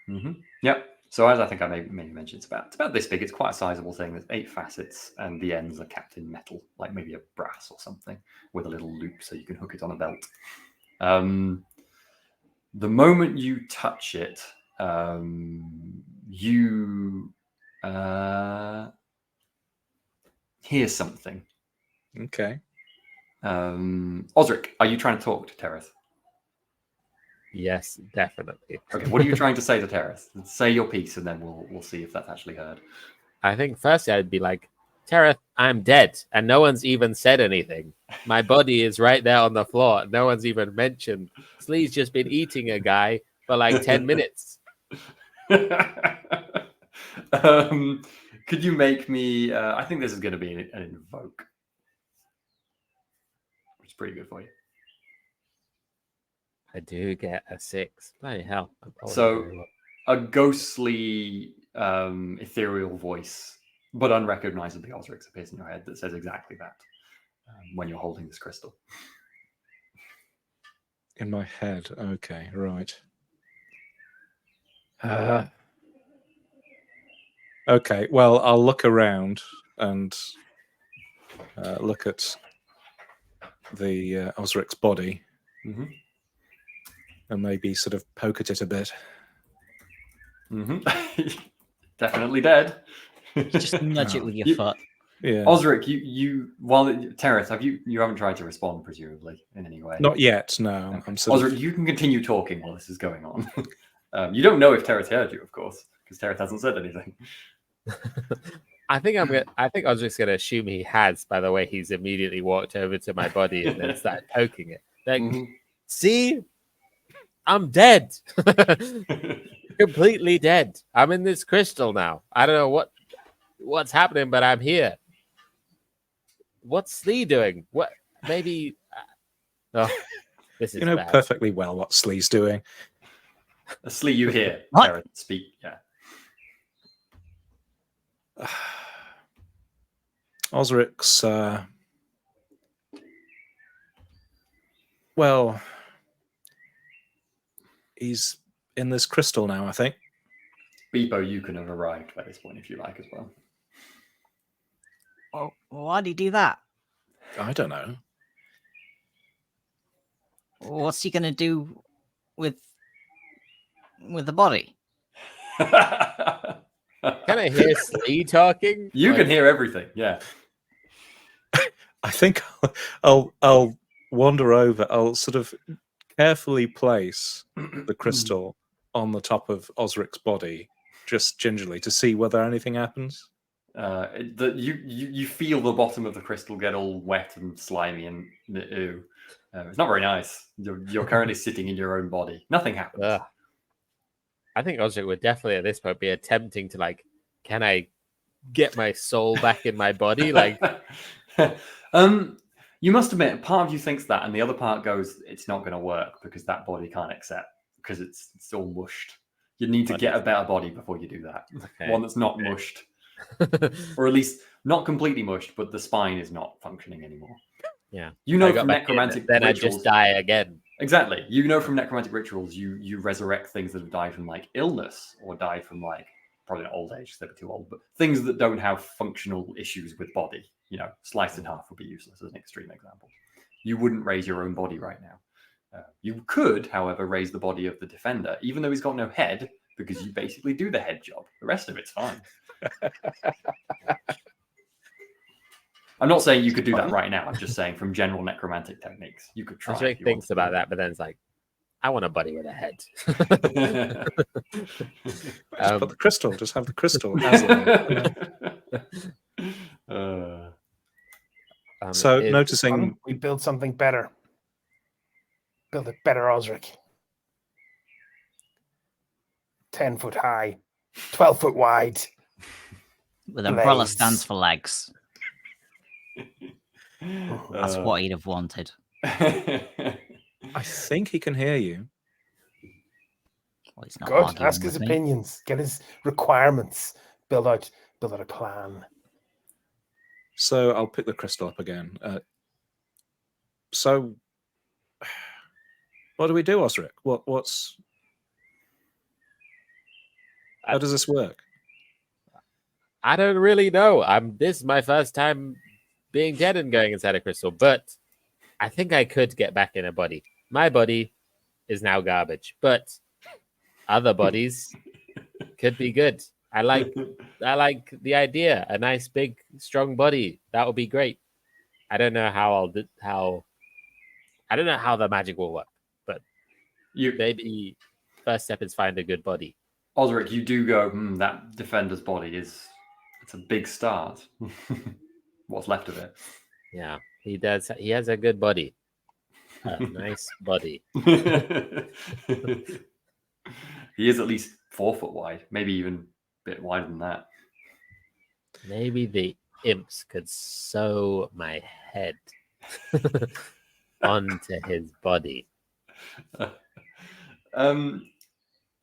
Mm-hmm. Yep. So as I think I maybe mentioned, it's about this big. It's quite a sizable thing. There's 8 facets, and the ends are capped in metal, like maybe a brass or something, with a little loop so you can hook it on a belt. The moment you touch it, you hear something. Okay. Osric, are you trying to talk to Tereth? Yes, definitely. Okay, what are you trying to say to Tereth? Say your piece, and then we'll see if that's actually heard. I think firstly I'd be like, Tereth, I'm dead, and no one's even said anything. My body is right there on the floor. No one's even mentioned. Slee's just been eating a guy for like 10 minutes. Could you make me? I think this is going to be an invoke, which is pretty good for you. I do get a 6. Bloody hell. So a ghostly, ethereal voice, but unrecognizably Osric's, appears in your head that says exactly that when you're holding this crystal. In my head. Okay, right. Okay, well, I'll look around and look at the Osric's body. Mm-hmm. And maybe sort of poke at it a bit. Mm-hmm. Definitely dead. Just nudge it with your foot. Yeah. Osric, Tereth, you haven't tried to respond, presumably, in any way? Not yet, no. Okay. I'm sort Osric, you can continue talking while this is going on. You don't know if Tereth heard you, of course, because Tereth hasn't said anything. I think Osric's gonna assume he has, by the way he's immediately walked over to my body and then started poking it. Like, see? I'm dead. Completely dead. I'm in this crystal now. I don't know what's happening, but I'm here. What's Slee doing? What? Maybe. Oh, this is you know bad. perfectly well what Slee's doing. Slee, you hear What? Tereth speak. Yeah. Osric's. Well. He's in this crystal now, I think. Beepo, you can have arrived by this point if you like as well. Oh, why did he do that? I don't know. What's he going to do with with the body. Can I hear Slee talking? You can hear everything. Yeah. I think I'll wander over. I'll sort of carefully place the crystal on the top of Osric's body, just gingerly, to see whether anything happens. You feel the bottom of the crystal get all wet and slimy and ew. It's not very nice. You're currently sitting in your own body. Nothing happens. I think Osric would definitely at this point be attempting to like, can I get my soul back in my body? Like, you must admit, part of you thinks that, and the other part goes, it's not going to work because that body can't accept because it's all mushed. You need to get a better body before you do that. Okay. One that's not mushed, or at least not completely mushed, but the spine is not functioning anymore. Yeah, you know from necromantic then rituals, I just die again. Exactly. You know from necromantic rituals, you resurrect things that have died from like illness or died from like probably not old age because they're too old, but things that don't have functional issues with body. You know, sliced in half would be useless as an extreme example. You wouldn't raise your own body right now. You could, however, raise the body of the defender, even though he's got no head, because you basically do the head job. The rest of it's fine. I'm not saying you could do that right now. I'm just saying from general necromantic techniques, you could try. Osric thinks about that, but then it's like, I want a body with a head. Just put the crystal. Just have the crystal. So noticing we build something better. Build it better, Osric. 10 foot high, 12 foot wide. With umbrella stands for legs. That's what he'd have wanted. I think he can hear you. Well, he's not good. Ask his opinions. Get his requirements. Build out a plan. So I'll pick the crystal up again. So what do we do, Osric? What's how does this work? I don't really know. This is my first time being dead and going inside a crystal, but I think I could get back in a body. My body is now garbage, but other bodies could be good. I like the idea. A nice, big, strong body. That would be great. I don't know how I don't know how the magic will work, but maybe first step is find a good body. Osric, you do go, that defender's body it's a big start. What's left of it? Yeah, he does. He has a good body. A nice body. He is at least 4 foot wide, maybe even a bit wider than that. Maybe the imps could sew my head onto his body.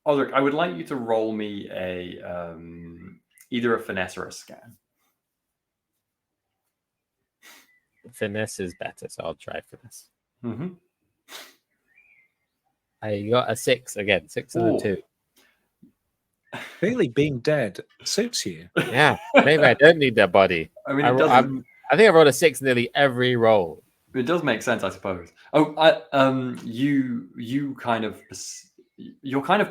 Osric, I would like you to roll me a either a finesse or a scan. Finesse is better, so I'll try finesse. Mm-hmm. I got a 6 again. 6 and a 2. Really, being dead suits you. Yeah, maybe I don't need that body. I mean, I think I rolled a 6 nearly every roll. It does make sense, I suppose. You're kind of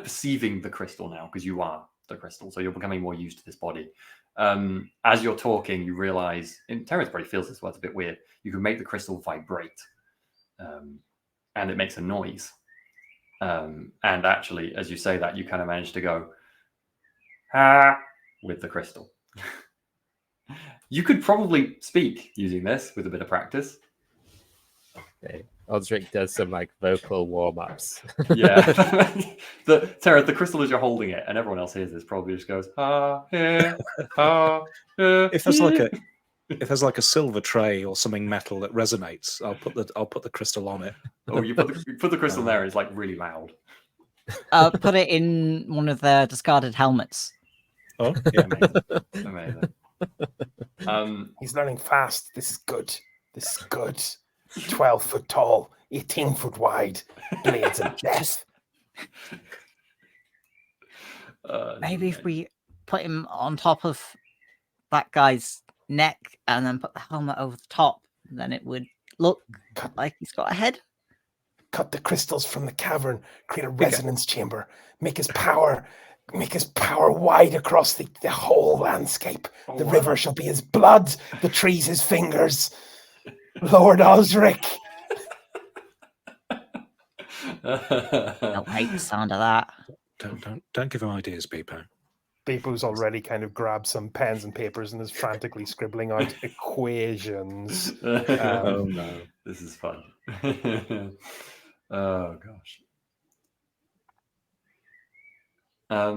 perceiving the crystal now because you are the crystal, so you're becoming more used to this body. As you're talking, you realize, and Terrence probably feels this, well, it's a bit weird. You can make the crystal vibrate, and it makes a noise. And actually, as you say that, you kind of manage to go with the crystal. You could probably speak using this with a bit of practice. Okay. Osric does some like vocal warm-ups. Yeah. Terrence, the crystal as you're holding it, and everyone else hears this, probably just goes, If there's like a silver tray or something metal that resonates, I'll put the crystal on it. Oh, you put the crystal there, it's like really loud. Put it in one of their discarded helmets. Oh, yeah. Amazing. He's learning fast. This is good. 12 foot tall, 18 foot wide, blades of death. Maybe if we put him on top of that guy's neck and then put the helmet over the top, then it would look like he's got a head. cut the crystals from the cavern, create a resonance chamber, make his power wide across the whole landscape. The river shall be his blood, the trees his fingers. Lord Osric. I like the sound of that. Don't give him ideas, Beepo. Beepo's already kind of grabbed some pens and papers and is frantically scribbling out equations. Oh no. This is fun. Oh gosh. I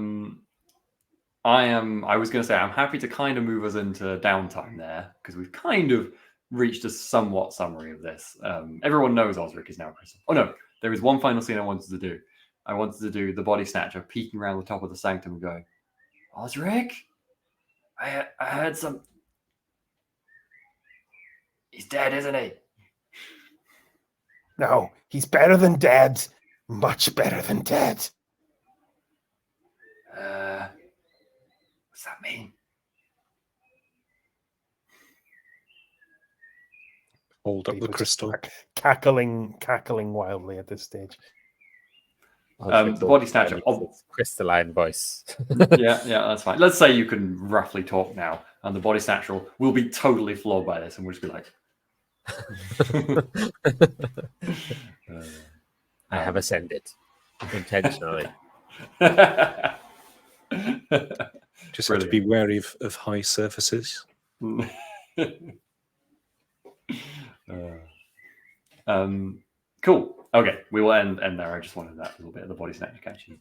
was going to say I'm happy to kind of move us into downtime there because we've kind of reached a somewhat summary of this. Everyone knows Osric is now Crystal. Oh no, there is one final scene I wanted to do. I wanted to do the body snatcher peeking around the top of the sanctum and going, Osric, I heard some. He's dead, isn't he? No, he's better than dead. Much better than dead. What's that mean? Hold up the crystal. Cackling wildly at this stage. The body snatcher. Crystalline voice. yeah, that's fine. Let's say you can roughly talk now, and the body snatcher will be totally floored by this, and we'll just be like, I have ascended intentionally. Just have to be wary of high surfaces. Cool. Okay, we will end there. I just wanted that little bit of the body snatcher catching.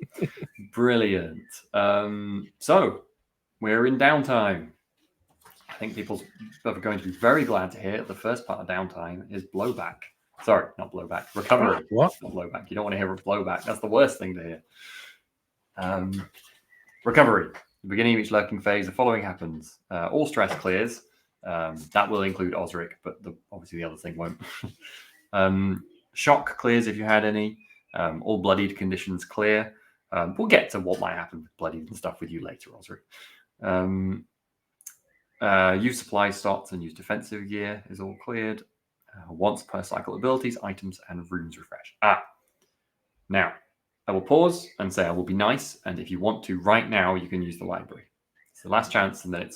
Brilliant. So we're in downtime. I think people are going to be very glad to hear the first part of downtime is blowback. Sorry, not blowback. Recovery. What? Not blowback. You don't want to hear a blowback. That's the worst thing to hear. Recovery. At the beginning of each lurking phase, the following happens. All stress clears. That will include Osric, but obviously the other thing won't. Shock clears if you had any. All bloodied conditions clear. We'll get to what might happen with bloodied and stuff with you later, Osric. Use supply slots and use defensive gear is all cleared. Once per cycle abilities, items, and runes refresh. Now, I will pause and say I will be nice, and if you want to right now, you can use the library. It's the last chance, and then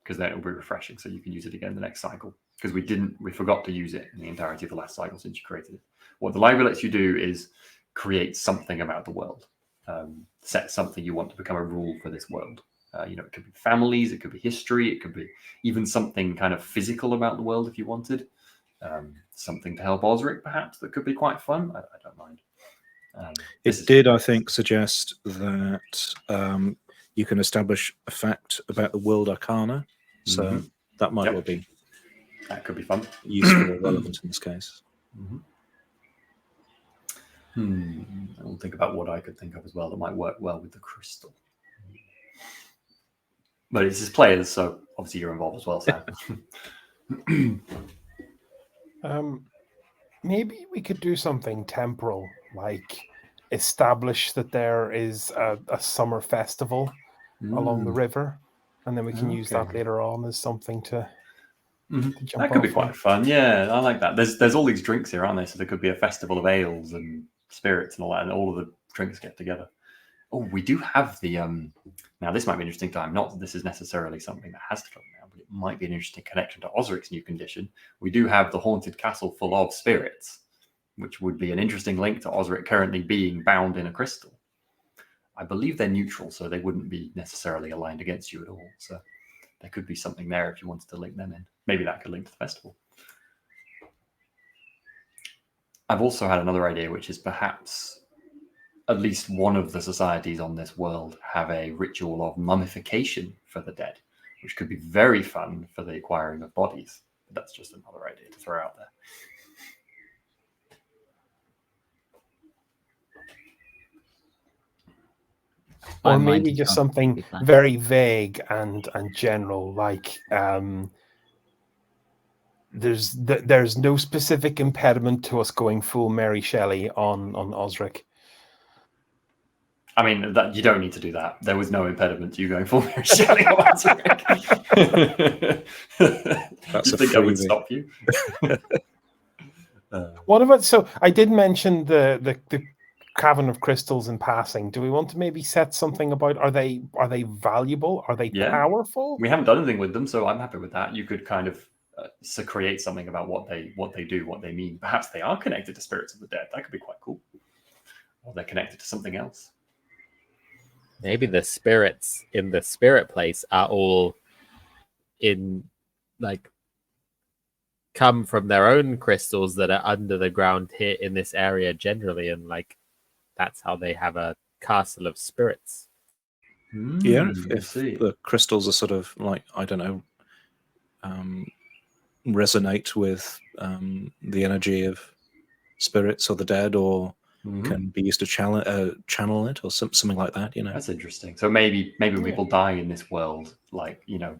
because then it will be refreshing, so you can use it again the next cycle. Because we forgot to use it in the entirety of the last cycle since you created it. What the library lets you do is create something about the world. Set something you want to become a rule for this world. It could be families, it could be history, it could be even something kind of physical about the world if you wanted. Something to help Osric, perhaps, that could be quite fun. I don't mind. It did, I think, suggest that you can establish a fact about the world arcana. So that might well be. That could be fun. Useful or relevant in this case. I'll think about what I could think of as well that might work well with the crystal. But it's just players, so obviously you're involved as well, Sam. Maybe we could do something temporal, like establish that there is a summer festival along the river, and then we can use that later on as something to jump that could be off quite fun. Yeah, I like that. There's all these drinks here, aren't there? So there could be a festival of ales and spirits and all that, and all of the drinks get together. Oh, we do have the now this might be an interesting time. Not that this is necessarily something that has to come now, but it might be an interesting connection to Osric's new condition. We do have the haunted castle full of spirits, which would be an interesting link to Osric currently being bound in a crystal. I believe they're neutral, so they wouldn't be necessarily aligned against you at all. So there could be something there if you wanted to link them in. Maybe that could link to the festival. I've also had another idea, which is perhaps at least one of the societies on this world have a ritual of mummification for the dead, which could be very fun for the acquiring of bodies. But that's just another idea to throw out there. Or maybe just something very vague and general, like there's no specific impediment to us going full Mary Shelley on Osric. I mean, that you don't need to do that. There was no impediment to you going full Mary Shelley on Osric. That's you think I would stop you? What about? So I did mention the cavern of crystals in passing. Do we want to maybe set something about? Are they valuable? Are they powerful? We haven't done anything with them, so I'm happy with that. You could kind of create something about what they do, what they mean. Perhaps they are connected to spirits of the dead. That could be quite cool. Or they're connected to something else. Maybe the spirits in the spirit place are all in like come from their own crystals that are under the ground here in this area generally, and like that's how they have a castle of spirits. Yeah, if the crystals are sort of like, I don't know, resonate with the energy of spirits or the dead, or can be used to channel it, or something like that. You know, that's interesting. So maybe when people die in this world, like, you know,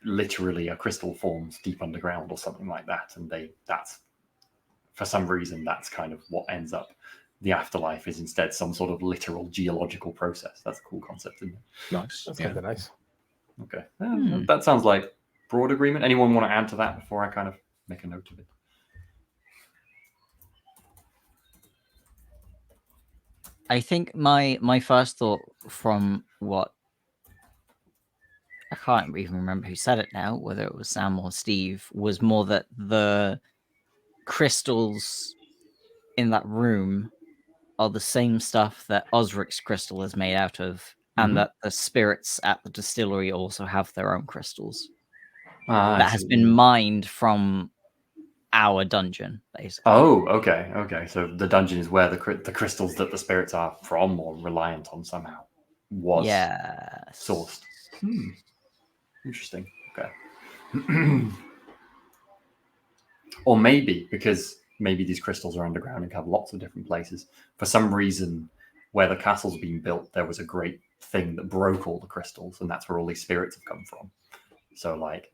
literally a crystal forms deep underground or something like that, and that's for some reason that's kind of what ends up. The afterlife is instead some sort of literal geological process. That's a cool concept, isn't it? Nice. That's kind of nice. Okay, that sounds like broad agreement. Anyone want to add to that before I kind of make a note of it? I think my first thought from what I can't even remember who said it now, whether it was Sam or Steve, was more that the crystals in that room are the same stuff that Osric's crystal is made out of, and that the spirits at the distillery also have their own crystals. That has been mined from our dungeon, basically. Oh, okay. So the dungeon is where the crystals that the spirits are from or reliant on somehow was sourced. Interesting. Okay. Or maybe because maybe these crystals are underground and have lots of different places. For some reason, where the castle's been built, there was a great thing that broke all the crystals, and that's where all these spirits have come from. So, like,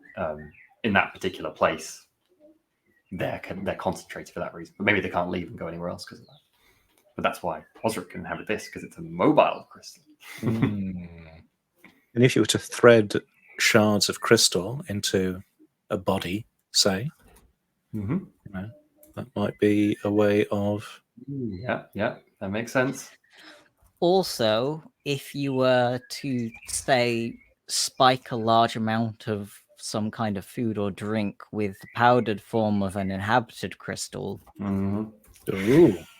in that particular place, they're concentrated for that reason. But maybe they can't leave and go anywhere else because of that. But that's why Osric can inhabit this, because it's a mobile crystal. And if you were to thread shards of crystal into a body, say, you know, that might be a way of... Yeah, that makes sense. Also, if you were to, say, spike a large amount of some kind of food or drink with the powdered form of an inhabited crystal. Ooh.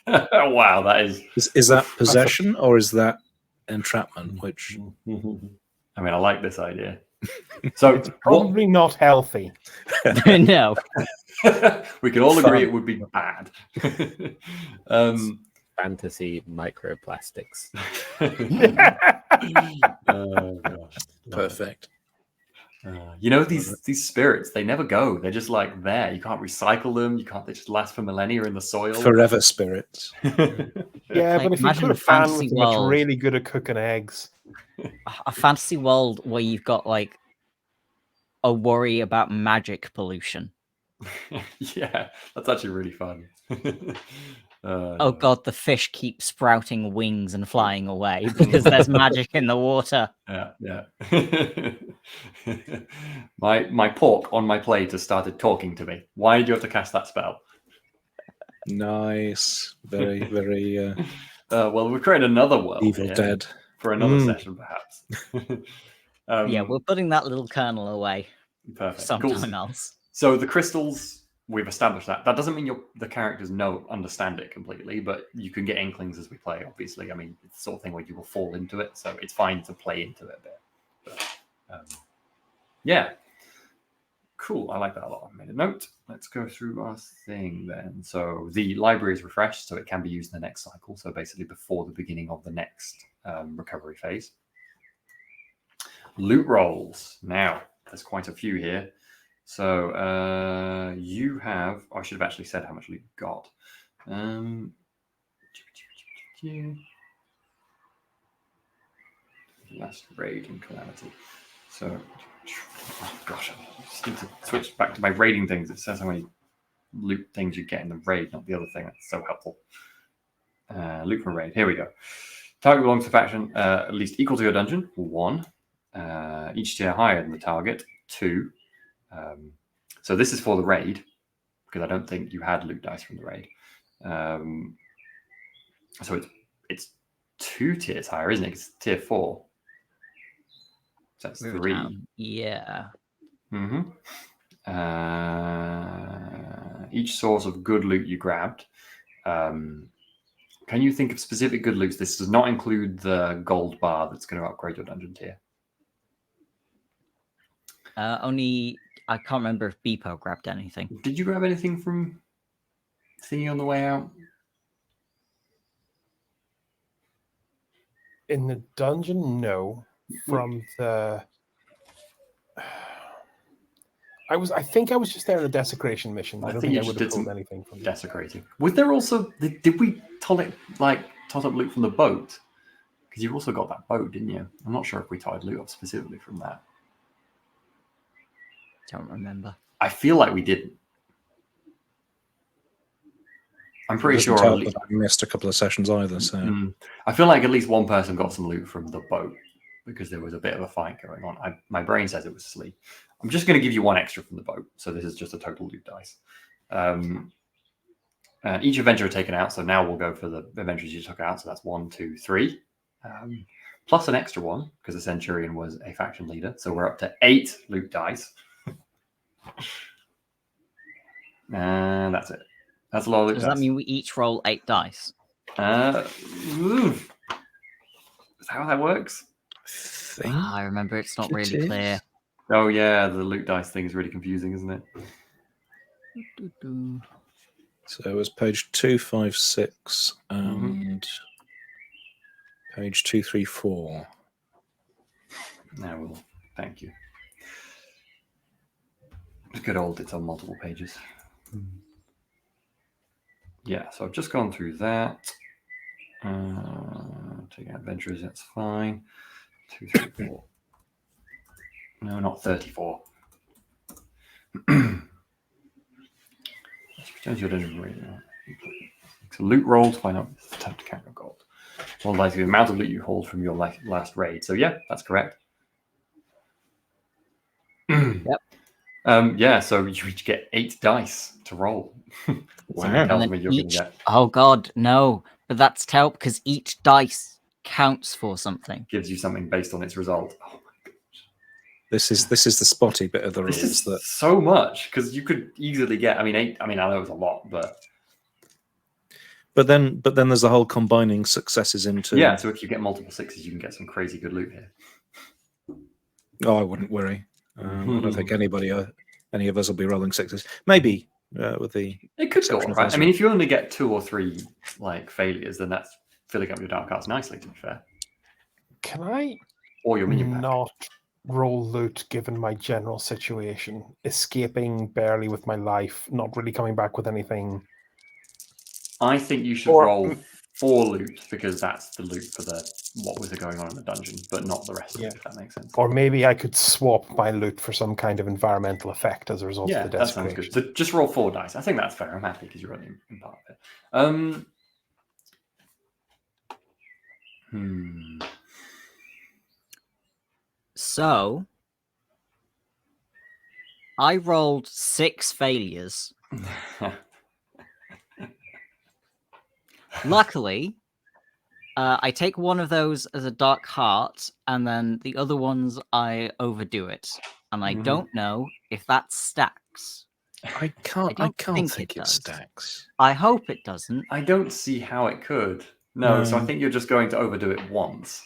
Wow, that is that possession or is that entrapment? Which I mean, I like this idea. So it's probably not healthy. No. We can all agree it would be bad. Fantasy microplastics. Oh gosh. Perfect. You know, these spirits, they never go. They're just like there. You can't recycle them. They just last for millennia in the soil. Forever spirits. Yeah, Like, but if you put a fan with them, it's really good at cooking eggs. A fantasy world where you've got like a worry about magic pollution. Yeah, that's actually really fun. Oh god, the fish keep sprouting wings and flying away because there's magic in the water. Yeah. My pork on my plate has started talking to me. Why did you have to cast that spell? Nice. Very, very... well, we'll create another world Evil Dead. For another session, perhaps. Yeah, we're putting that little kernel away. Perfect. Sometime else. So the crystals, we've established that. That doesn't mean the characters understand it completely, but you can get inklings as we play, obviously. I mean, it's the sort of thing where you will fall into it, so it's fine to play into it a bit. But, yeah. Cool. I like that a lot. I made a note. Let's go through our thing then. So the library is refreshed, so it can be used in the next cycle. So basically before the beginning of the next recovery phase. Loot rolls. Now, there's quite a few here. So you have... I should have actually said how much loot you got. Last raid and calamity. So... Oh gosh, I just need to switch back to my raiding things. It says how many loot things you get in the raid, not the other thing. That's so helpful. Loot from raid. Here we go. Target belongs to faction at least equal to your dungeon. 1. Each tier higher than the target. 2. So this is for the raid. because I don't think you had loot dice from the raid. So it's 2 tiers higher, isn't it? It's tier 4. So that's River 3. Town. Yeah. Mm-hmm. Each source of good loot you grabbed. Can you think of specific good loots? This does not include the gold bar that's going to upgrade your dungeon tier. Only I can't remember if Beepo grabbed anything. Did you grab anything from Thingy on the way out? In the dungeon, no. From the, I think I was just there on a desecration mission. I don't think I would have pulled anything from desecrating. Was there also? Did we tot up loot from the boat? Because you also got that boat, didn't you? I'm not sure if we tied loot up specifically from that. Don't remember. I feel like we didn't. I'm pretty sure I missed a couple of sessions either. So I feel like at least one person got some loot from the boat because there was a bit of a fight going on. My brain says it was Slee. I'm just going to give you 1 extra from the boat, so this is just a total loot dice. Each adventurer taken out, so now we'll go for the adventurers you took out. So that's 1, 2, 3, plus an extra 1 because the Centurion was a faction leader. So we're up to 8 loot dice, and that's it. That's a lot of loot Does dice. that mean we each roll 8 dice? Is that how that works? I remember it's not really clear. Oh yeah, the loot dice thing is really confusing, isn't it? So it was page 256 and page 234. Now we'll thank you. It's good old, it's on multiple pages. Yeah, so I've just gone through that. Take out adventurers, that's fine. 2, 3, 4. No, not 34. So loot roll to find out the type to count your gold. Well, like the amount of loot you hold from your last raid. So yeah, that's correct. Yep. Yeah, so you each get 8 dice to roll. Wow. Tells me you're going to get. Oh god, no! But that's tell because each dice counts for something. Gives you something based on its result. Oh my gosh. This is the spotty bit of the rules. This is so much because you could easily get. 8. I know it was a lot, but then there's the whole combining successes into. Yeah, so if you get multiple 6s, you can get some crazy good loot here. Oh, I wouldn't worry. I don't think any of us will be rolling 6s. Maybe with the. It could go right. If you only get 2 or 3 failures, then that's filling up your dark arts nicely. To be fair, can I or your minion pack. Not roll loot given my general situation? Escaping barely with my life, not really coming back with anything. I think you should roll 4 loot because that's the loot for what was going on in the dungeon, but not the rest of it, if that makes sense. Or maybe I could swap my loot for some kind of environmental effect as a result of the desecration. That sounds good. So just roll 4 dice. I think that's fair. I'm happy because you're only in part of it. So I rolled 6 failures. Luckily, I take one of those as a dark heart, and then the other ones I overdo it, and I don't know if that stacks. I can't think it stacks. I hope it doesn't. I don't see how it could. No, so I think you're just going to overdo it once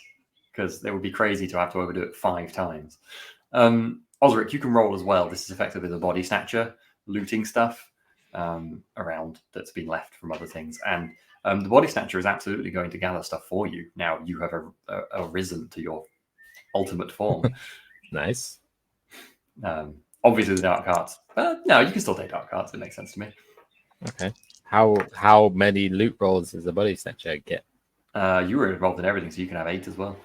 because it would be crazy to have to overdo it 5 times. Osric, you can roll as well. This is effectively the body snatcher looting stuff around that's been left from other things, and the body snatcher is absolutely going to gather stuff for you. Now you have arisen to your ultimate form. Nice. Obviously the dark arts. No, you can still take dark arts. It makes sense to me. Okay. How many loot rolls does the body snatcher get? You were involved in everything, so you can have 8 as well.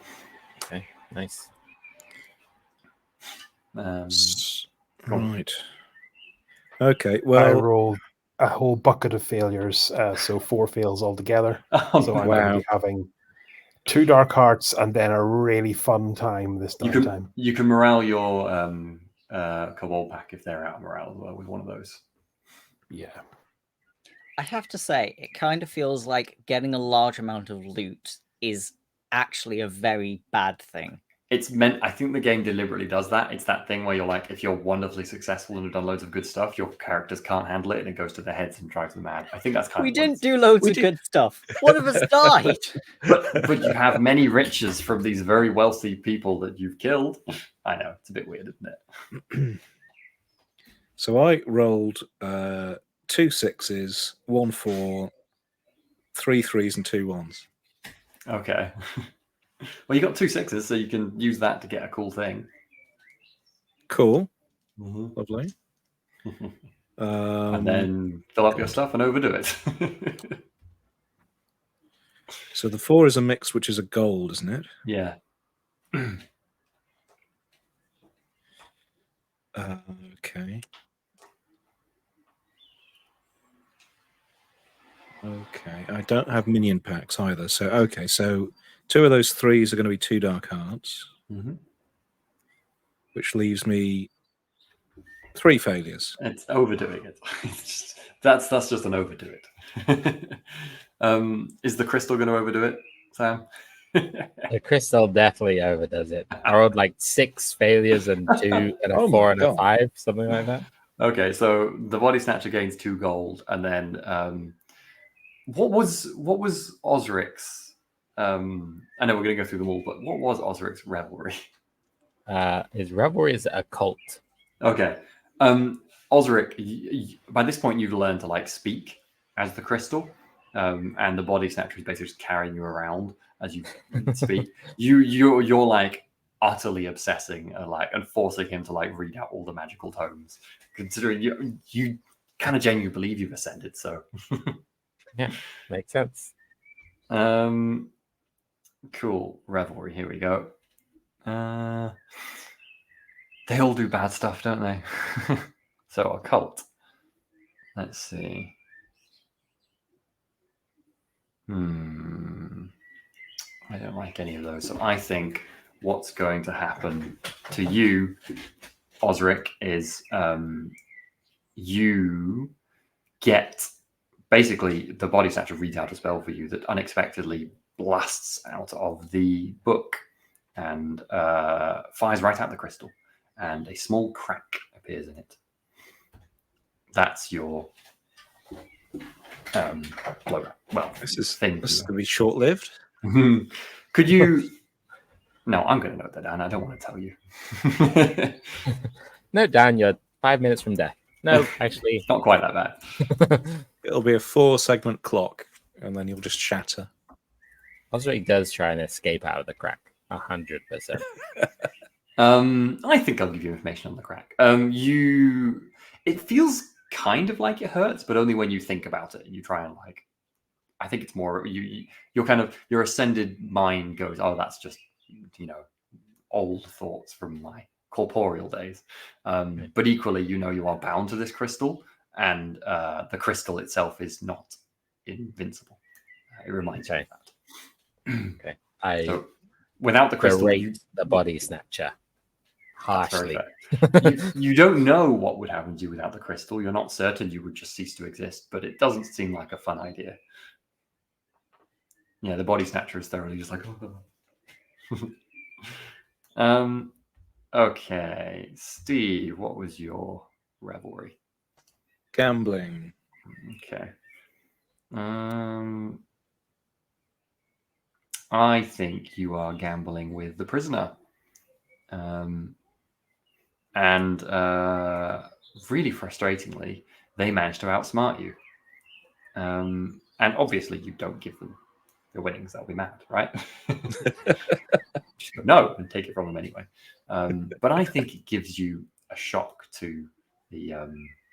Okay, nice. Right. Okay. Well, I rolled a whole bucket of failures, so 4 fails altogether. So I'm going to be having 2 dark hearts and then a really fun time this time. You can morale your Kobold pack if they're out of morale as well with one of those. Yeah. I have to say, it kind of feels like getting a large amount of loot is actually a very bad thing. It's meant. I think the game deliberately does that. It's that thing where you're like, if you're wonderfully successful and have done loads of good stuff, your characters can't handle it, and it goes to their heads and drives them mad. I think that's kind We of. didn't do loads of good stuff. One of us died. But you have many riches from these very wealthy people that you've killed. I know, it's a bit weird, isn't it? So I rolled 2 6s, 1 4, 3 3s, and 2 1s. Okay. Well, you got 2 6s, so you can use that to get a cool thing. Cool. Mm-hmm. Lovely. And then fill up your stuff and overdo it. So the 4 is a mix, which is a gold, isn't it? Yeah. Okay. Okay. I don't have minion packs either. So, okay. So 2 of those 3s are going to be 2 dark hearts, which leaves me 3 failures. It's overdoing it. That's just an overdo it. Is the crystal going to overdo it, Sam? The crystal definitely overdoes it. I rolled like 6 failures and 2 and a Oh my 4 and a God. 5, something like that. Okay, so the body snatcher gains 2 gold, and then what was Osric's? I know we're going to go through them all, but what was Osric's revelry? His revelry is a cult. Okay, Osric. By this point, you've learned to like speak as the crystal, and the body snatcher is basically just carrying you around as you speak. You're like utterly obsessing and forcing him to like read out all the magical tomes, considering you kind of genuinely believe you've ascended. So Yeah, makes sense. Cool. Revelry, here we go. They all do bad stuff, don't they? So occult. Let's see. I don't like any of those. So I think what's going to happen to you, Osric, is you get basically the body snatcher reads out a spell for you that unexpectedly blasts out of the book and fires right at the crystal, and a small crack appears in it. That's your blowback. Well, This is thing. going to be short-lived. Could you? No, I'm going to note that down. I don't want to tell you. No, Dan, you're 5 minutes from death. No, actually, It's not quite that bad. It'll be a 4-segment clock, and then you'll just shatter. Osric does try and escape out of the crack. 100%. I think I'll give you information on the crack. It feels kind of like it hurts, but only when you think about it and you try and like. I think it's more your ascended mind goes, oh, that's just old thoughts from my corporeal days. But equally, you are bound to this crystal, and the crystal itself is not invincible. It reminds you of that. Okay. So, without the crystal, berate the body snatcher harshly. you don't know what would happen to you without the crystal. You're not certain you would just cease to exist, but it doesn't seem like a fun idea. Yeah, the body snatcher is thoroughly just like. Okay, Steve, what was your revelry? Gambling. Okay. I think you are gambling with the prisoner. And really frustratingly, they managed to outsmart you. And obviously, you don't give them the winnings. They'll be mad, right? Just go no and take it from them anyway. But I think it gives you a shock to the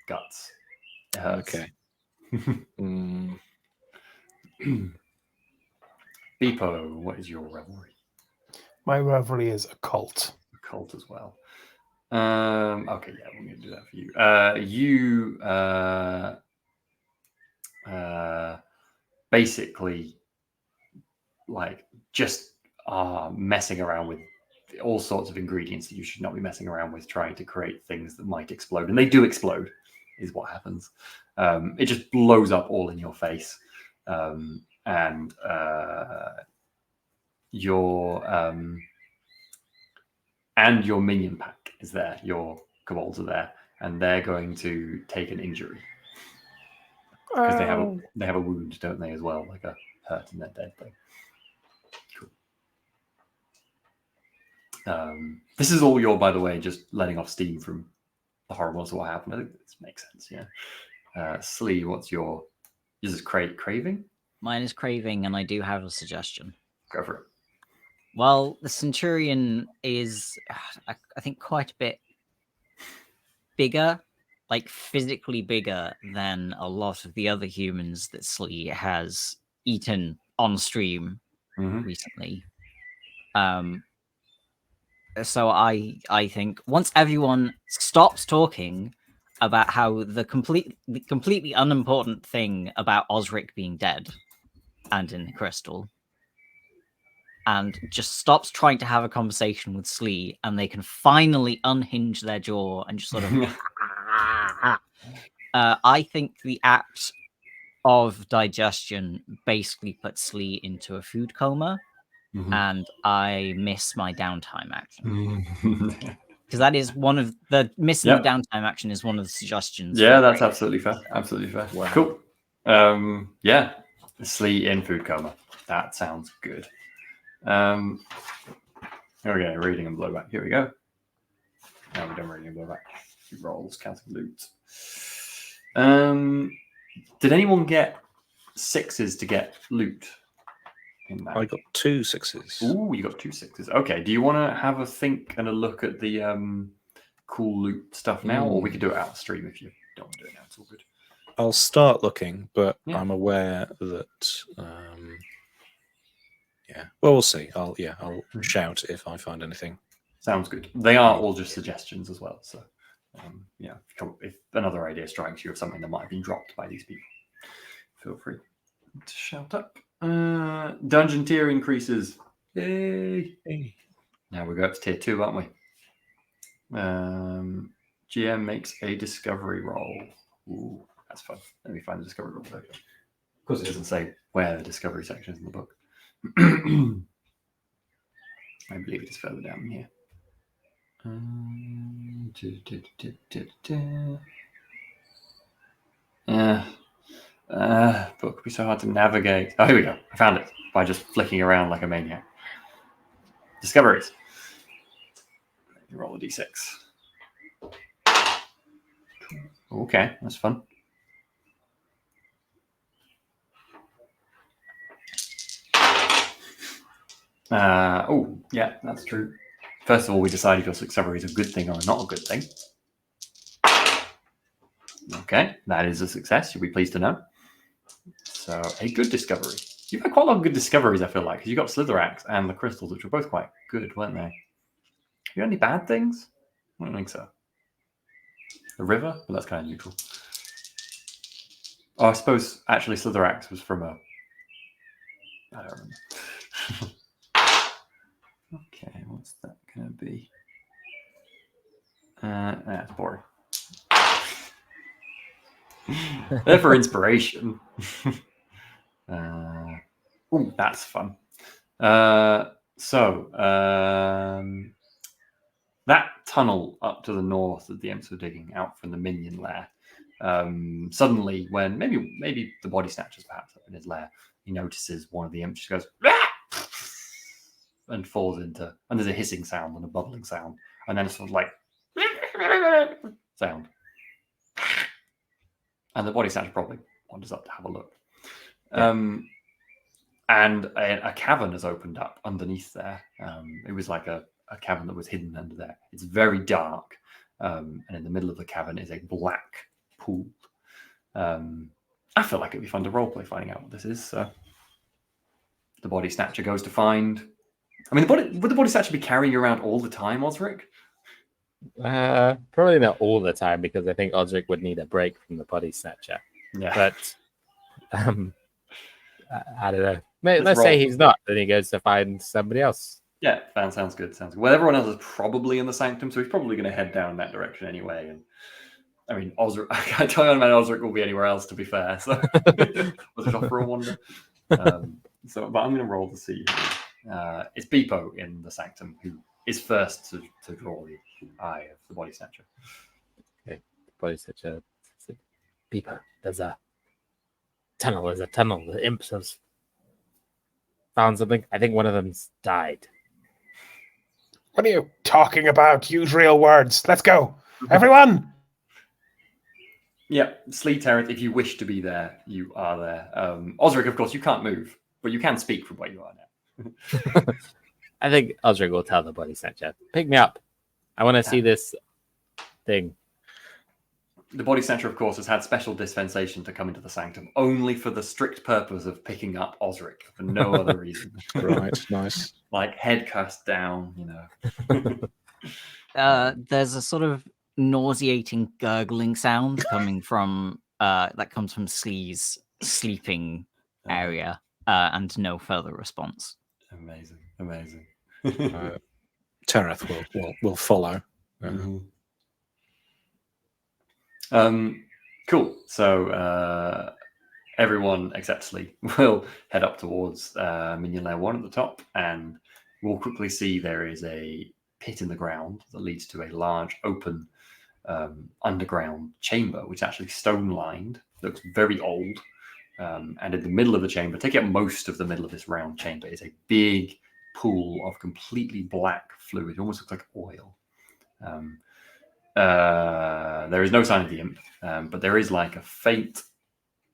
guts. It hurts. Okay. Beepo, what is your revelry? My revelry is occult. Occult as well. Okay, yeah, we're going to do that for you. You basically like just are messing around with all sorts of ingredients that you should not be messing around with, trying to create things that might explode, and they do explode. is what happens. It just blows up all in your face, and your minion pack is there. Your kobolds are there, and they're going to take an injury because they have a wound, don't they, as well, like a hurt and they're dead thing. Cool. This is all your, by the way, just letting off steam from the horribleness of what happened. I think this makes sense. Yeah. Slee, what's your? Is this craving? Mine is craving, and I do have a suggestion. Go for it. Well, the Centurion is, I think, quite a bit bigger, like physically bigger than a lot of the other humans that Slee has eaten on stream recently. So I think once everyone stops talking about how the completely unimportant thing about Osric being dead and in the crystal, and just stops trying to have a conversation with Slee, and they can finally unhinge their jaw and just sort of I think the act of digestion basically puts Slee into a food coma, and I miss my downtime action. Because that is one of the missing the downtime action is one of the suggestions. Yeah, that's absolutely fair. Absolutely fair. Wow. Cool. Yeah, Slee in food coma. That sounds good. Here we go. Reading and blowback. Here we go. Now we're done reading and blowback. Rolls, counting loot. Did anyone get 6s to get loot? In that? I got 2 6s. Ooh, you got 2 6s. Okay. Do you want to have a think and a look at the cool loot stuff now, or we could do it out of stream if you don't want to do it now? It's all good. I'll start looking, but I'm aware that. Yeah. Well, we'll see. I'll shout if I find anything. Sounds good. They are all just suggestions as well. So, if another idea strikes you of something that might have been dropped by these people, feel free to shout up. Dungeon tier increases. Yay! Now we go up to tier 2, aren't we? GM makes a discovery roll. Ooh, that's fun. Let me find the discovery roll. Of course, it doesn't say where the discovery section is in the book. I believe it is further down here. Book would be so hard to navigate. Oh, here we go. I found it by just flicking around like a maniac. Discoveries. You roll a d6. Okay, that's fun. Oh, yeah, that's true. First of all, we decide if your discovery is a good thing or not a good thing. Okay, that is a success. You'll be pleased to know. So, a good discovery. You've had quite a lot of good discoveries, I feel like, because you got Slitherax and the crystals, which were both quite good, weren't they? You got any bad things? I don't think so. The river? Well, that's kind of neutral. Oh, I suppose, actually, Slitherax was from a... I don't remember. Okay, what's that going to be? That's boring. There for inspiration. Oh, that's fun. That tunnel up to the north that the Imps were digging out from the minion lair. Suddenly, when maybe the body snatcher's perhaps up in his lair, he notices one of the Imps just goes and falls into, and there's a hissing sound and a bubbling sound, and then it's sort of like sound. And the body snatcher probably wanders up to have a look. And a cavern has opened up underneath there. It was like a cavern that was hidden under there. It's very dark. And in the middle of the cavern is a black pool. I feel like it'd be fun to roleplay finding out what this is. So the body snatcher goes to find... I mean, would the body snatcher be carrying you around all the time, Osric? Probably not all the time, because I think Osric would need a break from the body snatcher. Yeah. But I don't know. Let's say he's not, then he goes to find somebody else. Yeah, sounds good. Well, everyone else is probably in the sanctum, so he's probably going to head down that direction anyway. I mean, Osric. I don't imagine Osric will be anywhere else. To be fair, so was it off for a wander? But I'm going to roll to see. It's Beepo in the Sanctum who is first to draw the eye of the Body Snatcher. Okay, Body Snatcher. Beepo, there's a tunnel. There's a tunnel. The imps have found something. I think one of them's died. What are you talking about? Use real words. Let's go. Everyone! Yeah, Sleet Terrence, if you wish to be there, you are there. Osric, of course, you can't move, but you can speak from where you are now. I think Osric will tell the Body Snatcher, pick me up. I want to see this thing. The Body Snatcher, of course, has had special dispensation to come into the Sanctum only for the strict purpose of picking up Osric for no other reason. Right, nice. Like head cast down, you know. There's a sort of nauseating gurgling sound coming from that comes from Slee's sleeping area, and no further response. Amazing. Tereth will follow. Cool. So everyone except Slee will head up towards Minion Lair 1 at the top, and we'll quickly see there is a pit in the ground that leads to a large open underground chamber, which is actually stone lined, looks very old. And in the middle of the chamber, taking up most of the middle of this round chamber, is a big pool of completely black fluid. It almost looks like oil. There is no sign of the imp, but there is like a faint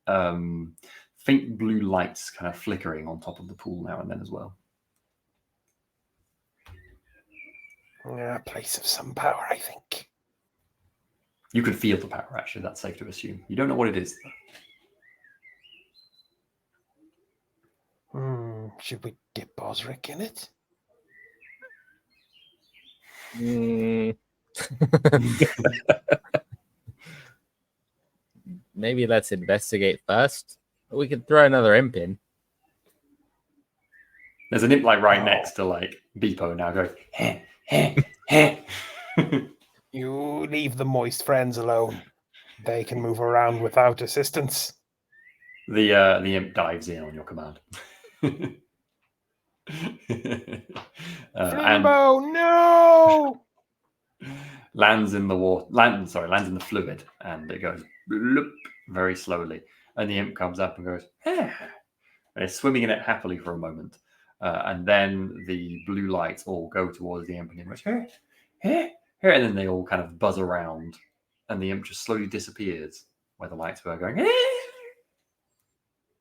blue lights kind of flickering on top of the pool now and then as well. A place of some power, I think. You can feel the power, actually. That's safe to assume. You don't know what it is, though. Should we dip Osric in it? Maybe let's investigate first. We could throw another imp in. There's an imp like right next to like Beepo now going, heh, heh, heh. You leave the moist friends alone. They can move around without assistance. The imp dives in on your command. Flimbo, no! Lands in the water. Lands in the fluid, and it goes bloop, very slowly. And the imp comes up and goes, eh. And it's swimming in it happily for a moment. And then the blue lights all go towards the imp, and it goes, here, here, here. And then they all kind of buzz around, and the imp just slowly disappears where the lights were going, eh.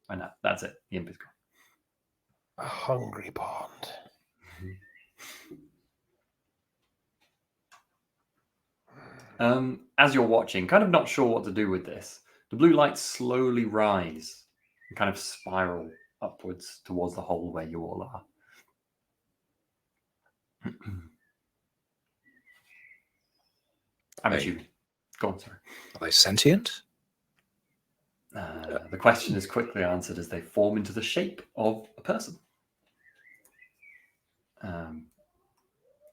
And that's it. The imp is gone. A hungry pond. As you're watching, kind of not sure what to do with this, the blue lights slowly rise and kind of spiral upwards towards the hole where you all are. I'm assuming. Go on, sorry. Are they sentient? The question is quickly answered as they form into the shape of a person.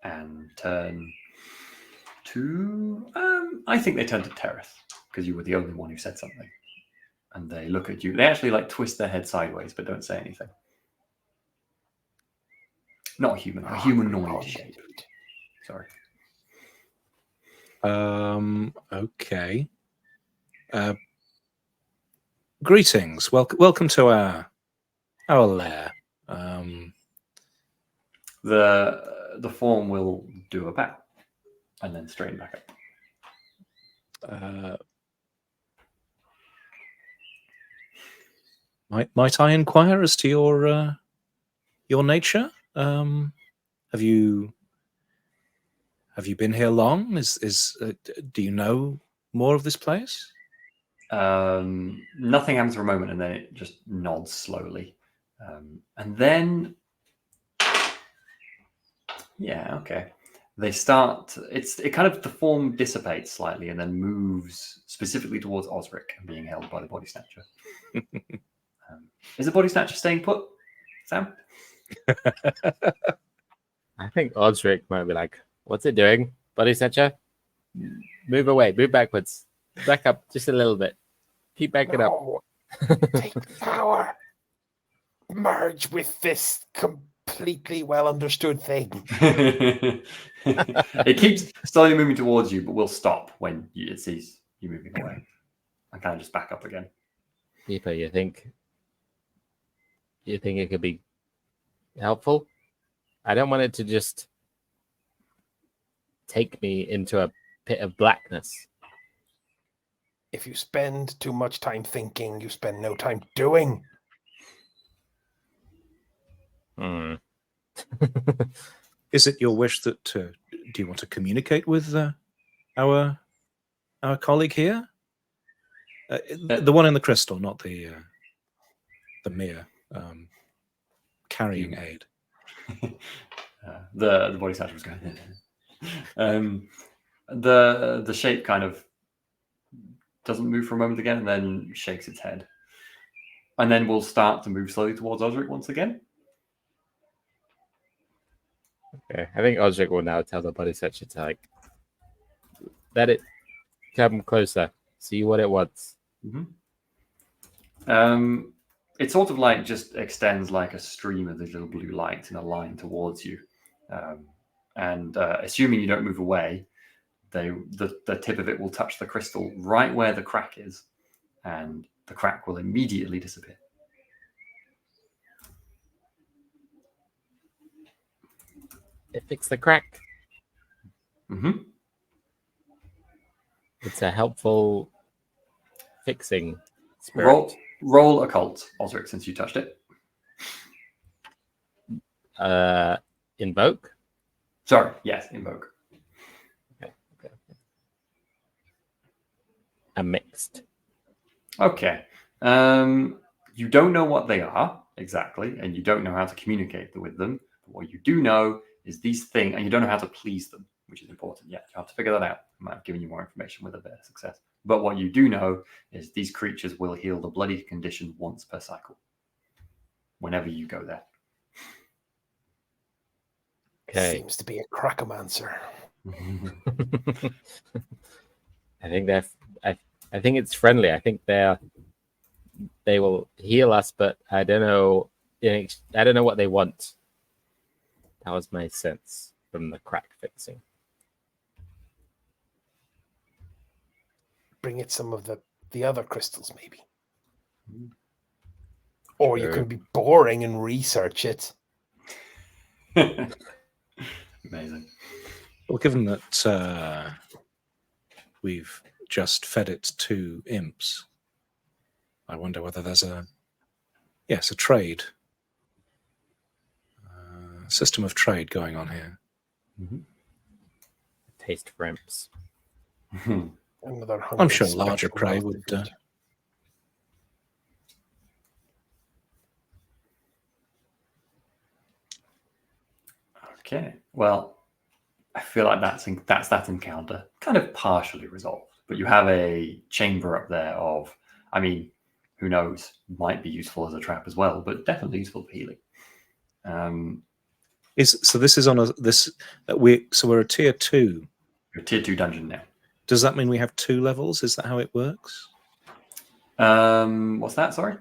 And turn to... I think they turn to Tereth, because you were the only one who said something. And they look at you. They actually like twist their head sideways, but don't say anything. Not a human, a humanoid shape. Sorry. Okay. Greetings. Welcome to our lair. The form will do a bow and then straighten back up. Might I inquire as to your nature? Have you been here long? Do you know more of this place? Nothing happens for a moment, and then it just nods slowly, and then yeah, okay. They start. It kind of the form dissipates slightly and then moves specifically towards Osric and being held by the Body Snatcher. Is the Body Snatcher staying put, Sam? I think Osric might be like, "What's it doing, Body Snatcher? Move away, move backwards." Back up just a little bit. Keep backing up. No. Take the power. Merge with this completely well understood thing. It keeps slowly moving towards you, but will stop when it sees you moving away. And kind of just back up again. Deepa, you think it could be helpful? I don't want it to just take me into a pit of blackness. If you spend too much time thinking, you spend no time doing. Is it your wish that do you want to communicate with our colleague here? The one in the crystal, not the mere carrying aid. The body snatcher was going. The shape kind of doesn't move for a moment again, and then shakes its head, and then we'll start to move slowly towards Osric once again. Okay, I think Osric will now tell the body snatcher to let it come closer, see what it wants. Mm-hmm. It sort of just extends like a stream of this little blue light in a line towards you, and assuming you don't move away, the tip of it will touch the crystal right where the crack is, and the crack will immediately disappear. It fixed the crack. Mm-hmm. It's a helpful fixing spirit. Roll occult, Osric, since you touched it. Invoke? Sorry, yes, invoke. Okay. A mixed. Okay. You don't know what they are exactly, and you don't know how to communicate with them. But what you do know is these things, and you don't know how to please them, which is important yet. You have to figure that out. I might have given you more information with a bit of success. But what you do know is these creatures will heal the bloody condition once per cycle, whenever you go there. Okay. Seems to be a crackomancer. I think I think it's friendly. I think they will heal us, but I don't know. I don't know what they want. That was my sense from the crack fixing. Bring it some of the other crystals, maybe. Or you Sure. can be boring and research it. Amazing. Well, given that we've just fed it 2 imps, I wonder whether there's a trade. System of trade going on here. Mm-hmm. Taste for imps. Another I'm sure hungry larger spectral prey mouth would. to feed. Okay. Well, I feel like that's that encounter kind of partially resolved. But you have a chamber up there of, I mean, who knows? Might be useful as a trap as well, but definitely useful for healing. This is on we're a tier 2. You're a tier 2 dungeon now. Does that mean we have 2 levels? Is that how it works? What's that? Sorry.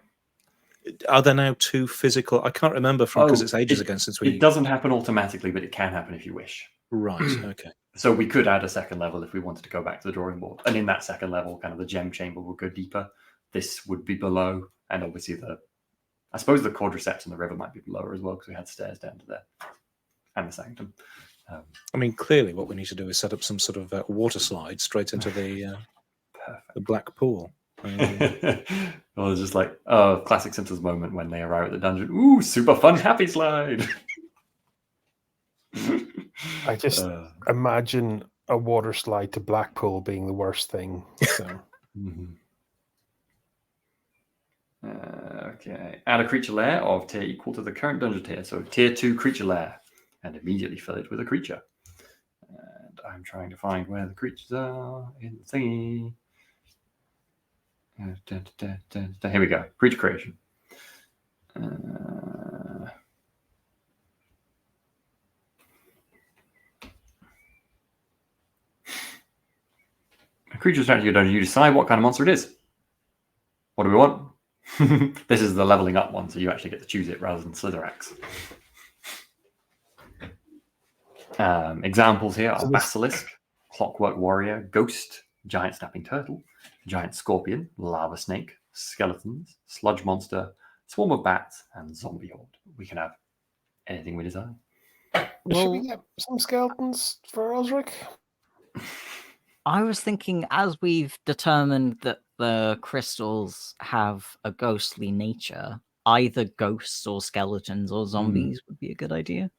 Are there now 2 physical? I can't remember because it's ages ago since we. It doesn't happen automatically, but it can happen if you wish. Right. Okay. So we could add a second level if we wanted to go back to the drawing board. And in that second level, kind of the gem chamber will go deeper. This would be below, and obviously I suppose the quadriceps and the river might be lower as well because we had stairs down to there, and the sanctum. I mean, clearly, what we need to do is set up some sort of water slide straight into the black pool. Well, it's just like classic Simpsons moment when they arrive at the dungeon. Ooh, super fun, happy slide. I just imagine a water slide to Blackpool being the worst thing. So. Okay. Add a creature lair of tier equal to the current dungeon tier. So tier 2 creature lair, and immediately fill it with a creature. And I'm trying to find where the creatures are in the thingy. Here we go. Creature creation. Creatures attracted to your dungeon, you decide what kind of monster it is. What do we want? This is the leveling up one, so you actually get to choose it rather than Slitherax. Examples here are Basilisk, Clockwork Warrior, Ghost, Giant Snapping Turtle, Giant Scorpion, Lava Snake, Skeletons, Sludge Monster, Swarm of Bats, and Zombie Horde. We can have anything we desire. Should we get some skeletons for Osric? I was thinking, as we've determined that the crystals have a ghostly nature, either ghosts or skeletons or zombies would be a good idea.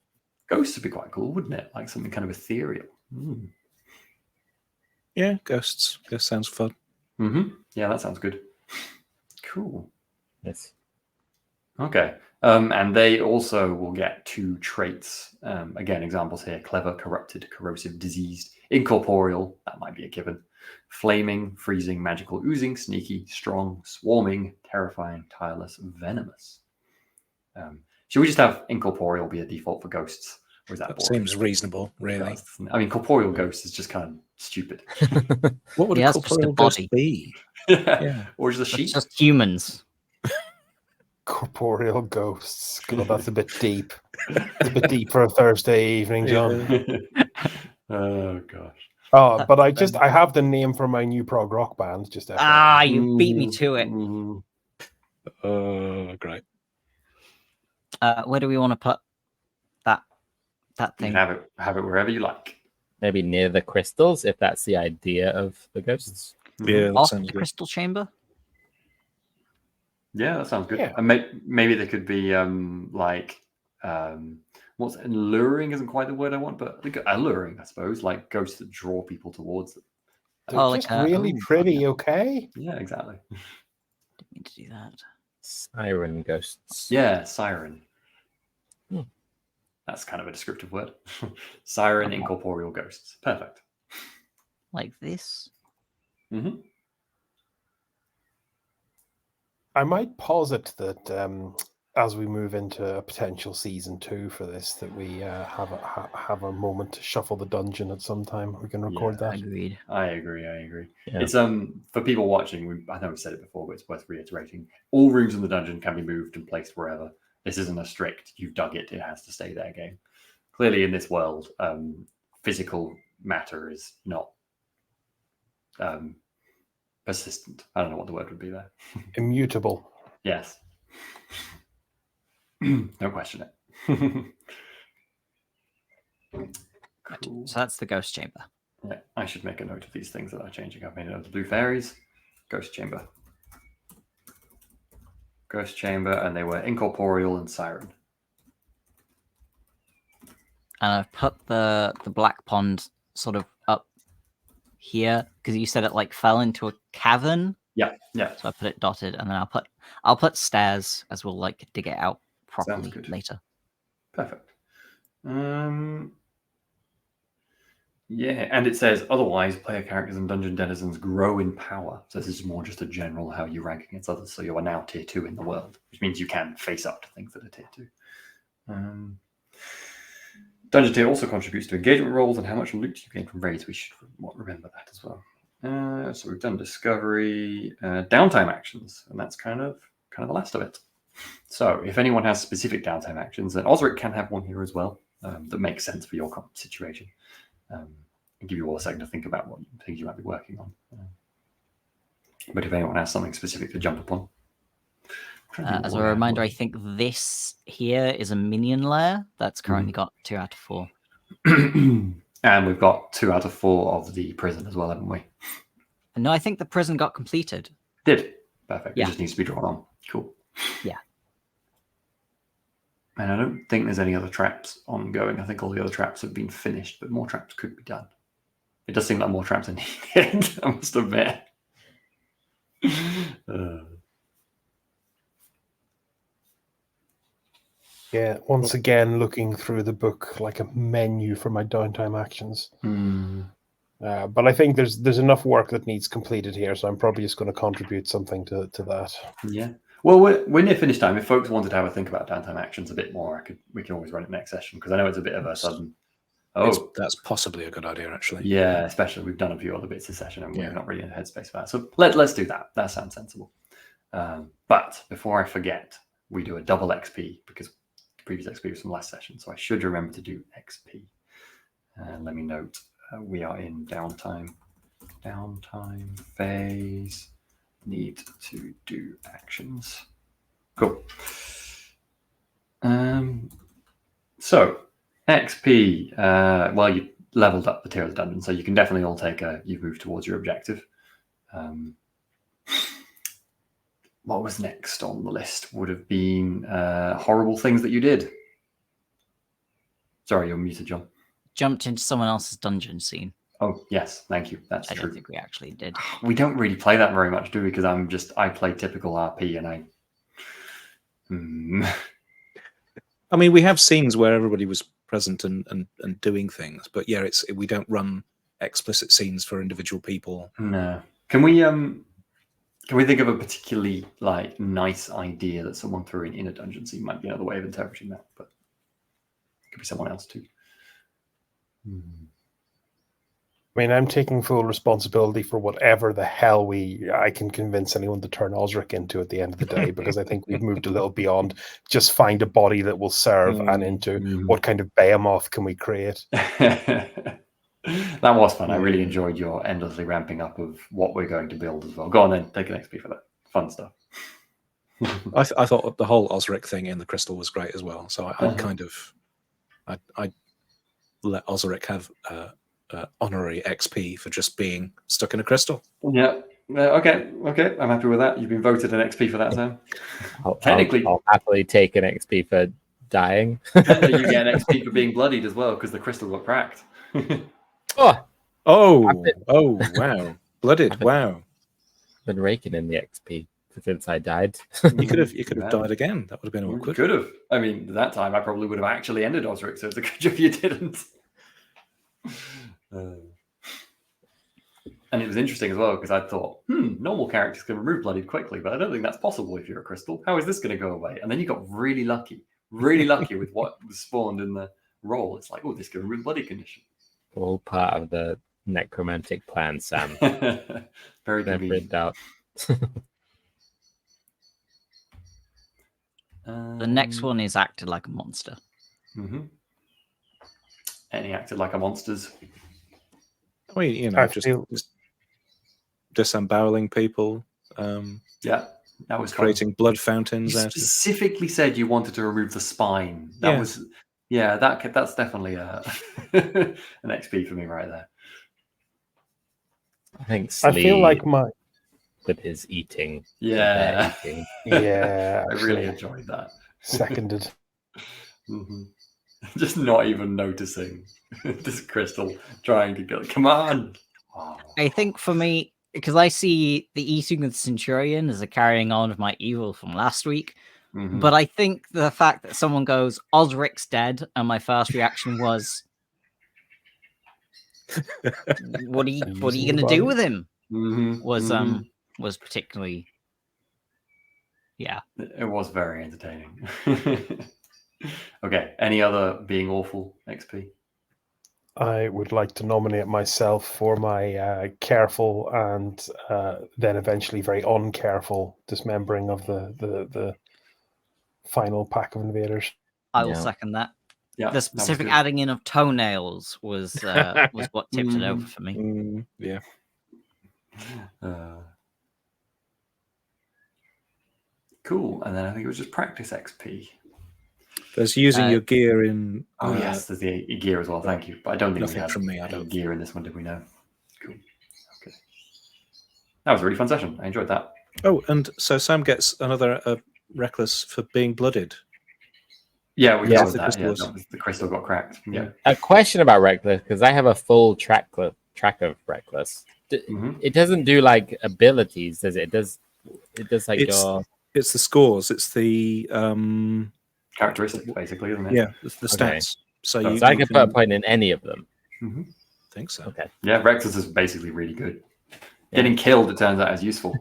Ghosts would be quite cool, wouldn't it? Like something kind of ethereal. Yeah, ghosts. Ghost sounds fun. Yeah, that sounds good. Cool. Yes. Okay. And they also will get 2 traits. Again, examples here: clever, corrupted, corrosive, diseased, incorporeal. That might be a given. Flaming, freezing, magical, oozing, sneaky, strong, swarming, terrifying, tireless, venomous. Should we just have incorporeal be a default for ghosts? Or is that boring? Seems reasonable, really. I mean, corporeal ghost is just kind of stupid. What would Yeah, a that's just a corporeal ghost body. be? Yeah. Or just a sheep. It's just humans. Corporeal ghosts. God, that's a bit deep. It's a bit deep for a Thursday evening, John. Oh gosh. Oh, but I have the name for my new prog rock band. Just FYI. You beat me to it. Great. Where do we want to put that You thing? can have it wherever you like. Maybe near the crystals, if that's the idea of the ghosts. Yeah, that Off sounds the good. crystal chamber? Yeah, that sounds good. Yeah. And maybe there could be what's alluring isn't quite the word I want, but alluring, I suppose, like ghosts that draw people towards them. They're just really pretty, okay? Yeah, exactly. Didn't mean to do that. Siren ghosts. Yeah, siren. That's kind of a descriptive word. Siren, incorporeal ghosts. Perfect. Like this? I might posit that as we move into a potential season 2 for this, that we have a moment to shuffle the dungeon at some time. We can record that. Agreed. I agree. Yeah. It's for people watching. I know we've said it before, but it's worth reiterating. All rooms in the dungeon can be moved and placed wherever. This isn't a strict "you've dug it, it has to stay there" game. Clearly, in this world, physical matter is not persistent. I don't know what the word would be there. Immutable. Yes. Don't question it. Cool. So that's the ghost chamber. Yeah, I should make a note of these things that are changing. I've made a note of the blue fairies, ghost chamber, and they were incorporeal and siren. And I've put the black pond sort of up here because you said it like fell into a cavern. Yeah. So I put it dotted, and then I'll put stairs as we'll like dig it out properly later. Perfect. Yeah, and it says otherwise player characters and dungeon denizens grow in power. So this is more just a general how you rank against others. So you are now tier 2 in the world, which means you can face up to things that are tier 2. Dungeon tier also contributes to engagement rolls and how much loot you gain from raids. We should remember that as well. So we've done discovery, downtime actions, and that's kind of the last of it. So if anyone has specific downtime actions, then Osric can have one here as well that makes sense for your situation. And give you all a second to think about what things you might be working on. But if anyone has something specific to jump upon. As a reminder, I think this here is a minion lair that's currently got 2 out of 4. And we've got 2 out of 4 of the prison as well, haven't we? No, I think the prison got completed. Did. Perfect. Yeah. It just needs to be drawn on. Cool. Yeah. And I don't think there's any other traps ongoing. I think all the other traps have been finished, but more traps could be done. It does seem like more traps are needed, I must admit. Yeah, once again, looking through the book like a menu for my downtime actions. But I think there's enough work that needs completed here, so I'm probably just going to contribute something to that. Yeah. Well, we're near finish time. If folks wanted to have a think about downtime actions a bit more, we can always run it next session because I know it's a bit of a sudden. That's possibly a good idea, actually. Yeah, especially we've done a few other bits this session and we're Yeah. not really in the headspace for that. So let's do that. That sounds sensible. But before I forget, we do a double XP because the previous XP was from last session. So I should remember to do XP. Let me note we are in downtime phase. Need to do actions. Cool. So XP, well, you leveled up the tier of the dungeon, so you can definitely all take you've moved towards your objective. What was next on the list? Would have been horrible things that you did. Sorry, you're muted, John. Jumped into someone else's dungeon scene. Oh, yes, thank you. That's I true. don't think we actually did. We don't really play that very much, do we? Because I play typical RP and I mean, we have scenes where everybody was present and doing things, but yeah, we don't run explicit scenes for individual people. No. Can we think of a particularly nice idea that someone threw in a dungeon scene? Might be another way of interpreting that, but it could be someone else too. I mean, I'm taking full responsibility for whatever the hell I can convince anyone to turn Osric into at the end of the day, because I think we've moved a little beyond just find a body that will serve and into what kind of behemoth can we create. That was fun. I really enjoyed your endlessly ramping up of what we're going to build as well. Go on then, take an XP for that. Fun stuff. I thought the whole Osric thing in the crystal was great as well. So I'd let Osric have honorary XP for just being stuck in a crystal. Yeah. Okay. I'm happy with that. You've been voted an XP for that, Sam. Technically, I'll happily take an XP for dying. Technically, you get an XP for being bloodied as well because the crystal got cracked. Oh, wow. Blooded, wow. I've been raking in the XP since I died. You could have died again. That would have been awkward. Could have. I mean, that time I probably would have actually ended Osric, so it's a good job you didn't. And it was interesting as well because I thought, normal characters can remove bloodied quickly, but I don't think that's possible if you're a crystal. How is this going to go away? And then you got really lucky with what was spawned in the roll. It's like, oh, this can remove bloody condition. All part of the necromantic plan, Sam. Very Never in convenient. doubt. The next one is acted like a monster. Any acted like a monsters? I mean, just disemboweling people. Yeah, that was creating blood fountains. You out specifically said you wanted to remove the spine. That's definitely an XP for me right there. I think I feel like with his eating. Yeah, I really enjoyed that. Seconded. Just not even noticing this crystal trying to go. Come on. Oh. I think for me, because I see the eating of the centurion as a carrying on of my evil from last week, but I think the fact that someone goes, Osric's dead, and my first reaction was, what are you going to do with him? Was particularly, It was very entertaining. Okay, any other being awful XP? I would like to nominate myself for my careful and then eventually very uncareful dismembering of the final pack of invaders. I will second that. Yeah, the specific adding in of toenails was what tipped it over for me. Yeah. Cool. And then I think it was just practice XP. There's using your gear in. Yes, there's the gear as well. Thank you. But I don't think we had from me. gear in this one, did we? No. Cool. Okay. That was a really fun session. I enjoyed that. Oh, and so Sam gets another reckless for being blooded. Yeah, we covered that. Yeah, the crystal got cracked. Yeah. A question about reckless, because I have a full track of reckless. It doesn't do like abilities, does it? It does like It's the scores. It's the characteristics, basically, isn't it? Yeah, the stats. So I can put a point in any of them. I think so. Okay. Yeah, Reckless is basically really good. Getting killed, it turns out, is useful.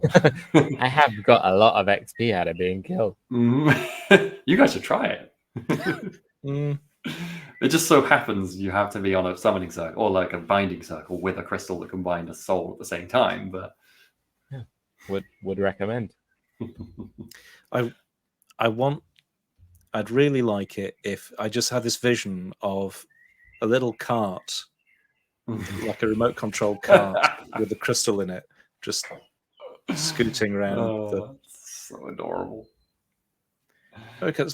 I have got a lot of XP out of being killed. You guys should try it. It just so happens you have to be on a summoning circle or like a binding circle with a crystal that can bind a soul at the same time. But would recommend. I'd really like it if I just had this vision of a little cart, like a remote controlled cart with a crystal in it, just scooting around. So adorable. Okay, it's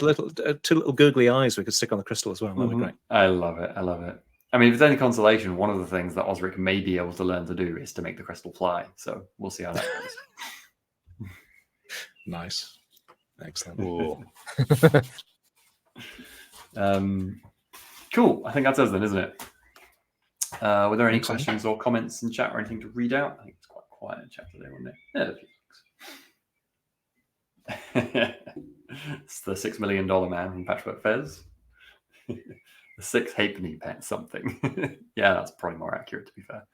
two little googly eyes we could stick on the crystal as well. That'd be great. I love it. I love it. I mean, if it's any consolation, one of the things that Osric may be able to learn to do is to make the crystal fly. So we'll see how that goes. Nice. Excellent. Cool. I think that's us then, isn't it? Were there any Think so. questions or comments in chat or anything to read out? I think it's quite quiet in chat today, wasn't it? Yeah, a few things. It's the $6 million man from Patchwork Fez. The 6 halfpenny pet something. Yeah, that's probably more accurate, to be fair.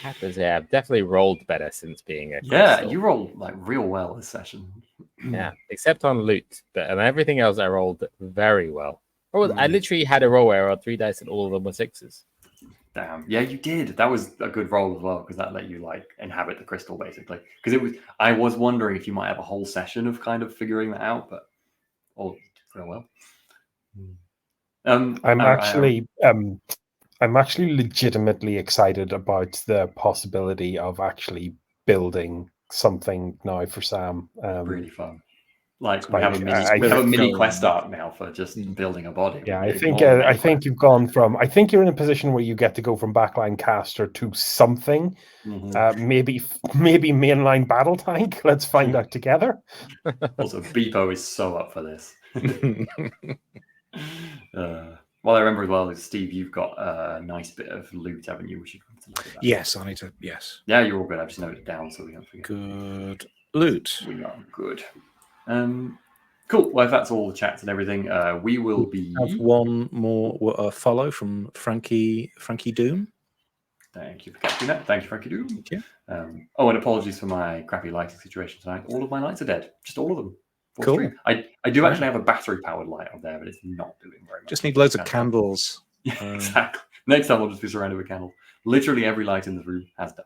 Happens, yeah. I've definitely rolled better since being a Yeah, crystal. you rolled like real well this session. Yeah, except on loot, but on everything else I rolled very well. I literally had a roll where I rolled 3 dice and all of them were 6s. Damn. Yeah, you did. That was a good roll as well because that let you like inhabit the crystal basically. Because I was wondering if you might have a whole session of kind of figuring that out, but you did real well. I'm actually legitimately excited about the possibility of actually building something now for Sam. Really fun. Like we like, have a mini, I we have a mini think- quest arc now for just building a body. Yeah, We I did think more than I that think you've gone from. I think you're in a position where you get to go from backline caster to something. quest. Maybe mainline battle tank. Let's find out together. Also, Beepo is so up for this. Well, I remember as well, Steve, you've got a nice bit of loot, haven't you? We should come to look at that. Yes, I need to. Yes. Yeah, you're all good. I've just noted it down so we don't forget. Good loot. We are good. Cool. Well, if that's all the chats and everything, we will be. Have one more follow from Frankie Doom. Thank you for catching that. Thank you, Frankie Doom. Thank you. And apologies for my crappy lighting situation tonight. All of my lights are dead. Just all of them. Full Cool. screen. I do actually have a battery-powered light up there, but it's not doing very much. Just need loads of candles. Yeah, exactly. Next time we'll just be surrounded with candles. Literally every light in the room has died.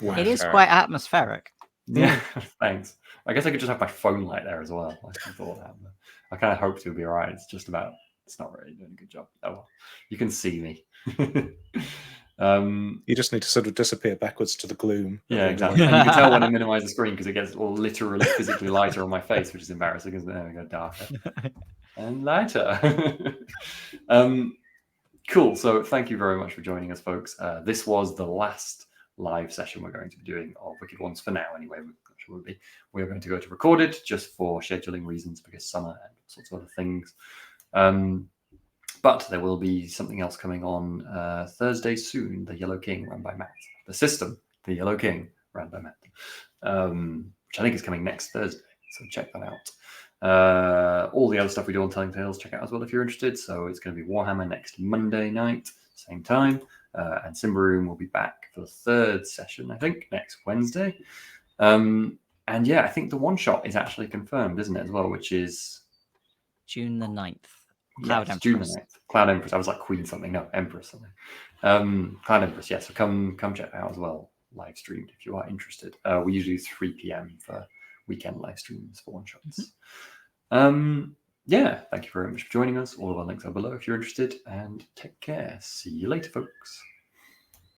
Wow. It is quite atmospheric. Yeah, thanks. I guess I could just have my phone light there as well. I thought that. But I kind of hoped it would be all right. It's not really doing a good job. Oh well, you can see me. You just need to sort of disappear backwards to the gloom. Yeah, exactly. And you can tell when I minimize the screen because it gets literally physically lighter on my face, which is embarrassing, isn't it? There we go, darker and lighter. Cool. So thank you very much for joining us, folks. This was the last live session we're going to be doing of Wicked Ones for now. Anyway, we're going to go to recorded just for scheduling reasons because summer and all sorts of other things. But there will be something else coming on Thursday soon, The Yellow King, run by Matt. The System, The Yellow King, run by Matt, which I think is coming next Thursday. So check that out. All the other stuff we do on Telling Tales, check out as well if you're interested. So it's going to be Warhammer next Monday night, same time. And Simbaroom will be back for the 3rd session, I think, next Wednesday. And yeah, I think the one-shot is actually confirmed, isn't it, as well, which is... June the 9th. Cloud yes, Empress. June the 9th. Cloud Empress. I was like Queen something. No, Empress something. Cloud Empress, yeah. So come check that out as well. Live streamed if you are interested. We usually do 3 p.m. for weekend live streams for one-shots. Yeah, thank you very much for joining us. All of our links are below if you're interested. And take care. See you later, folks.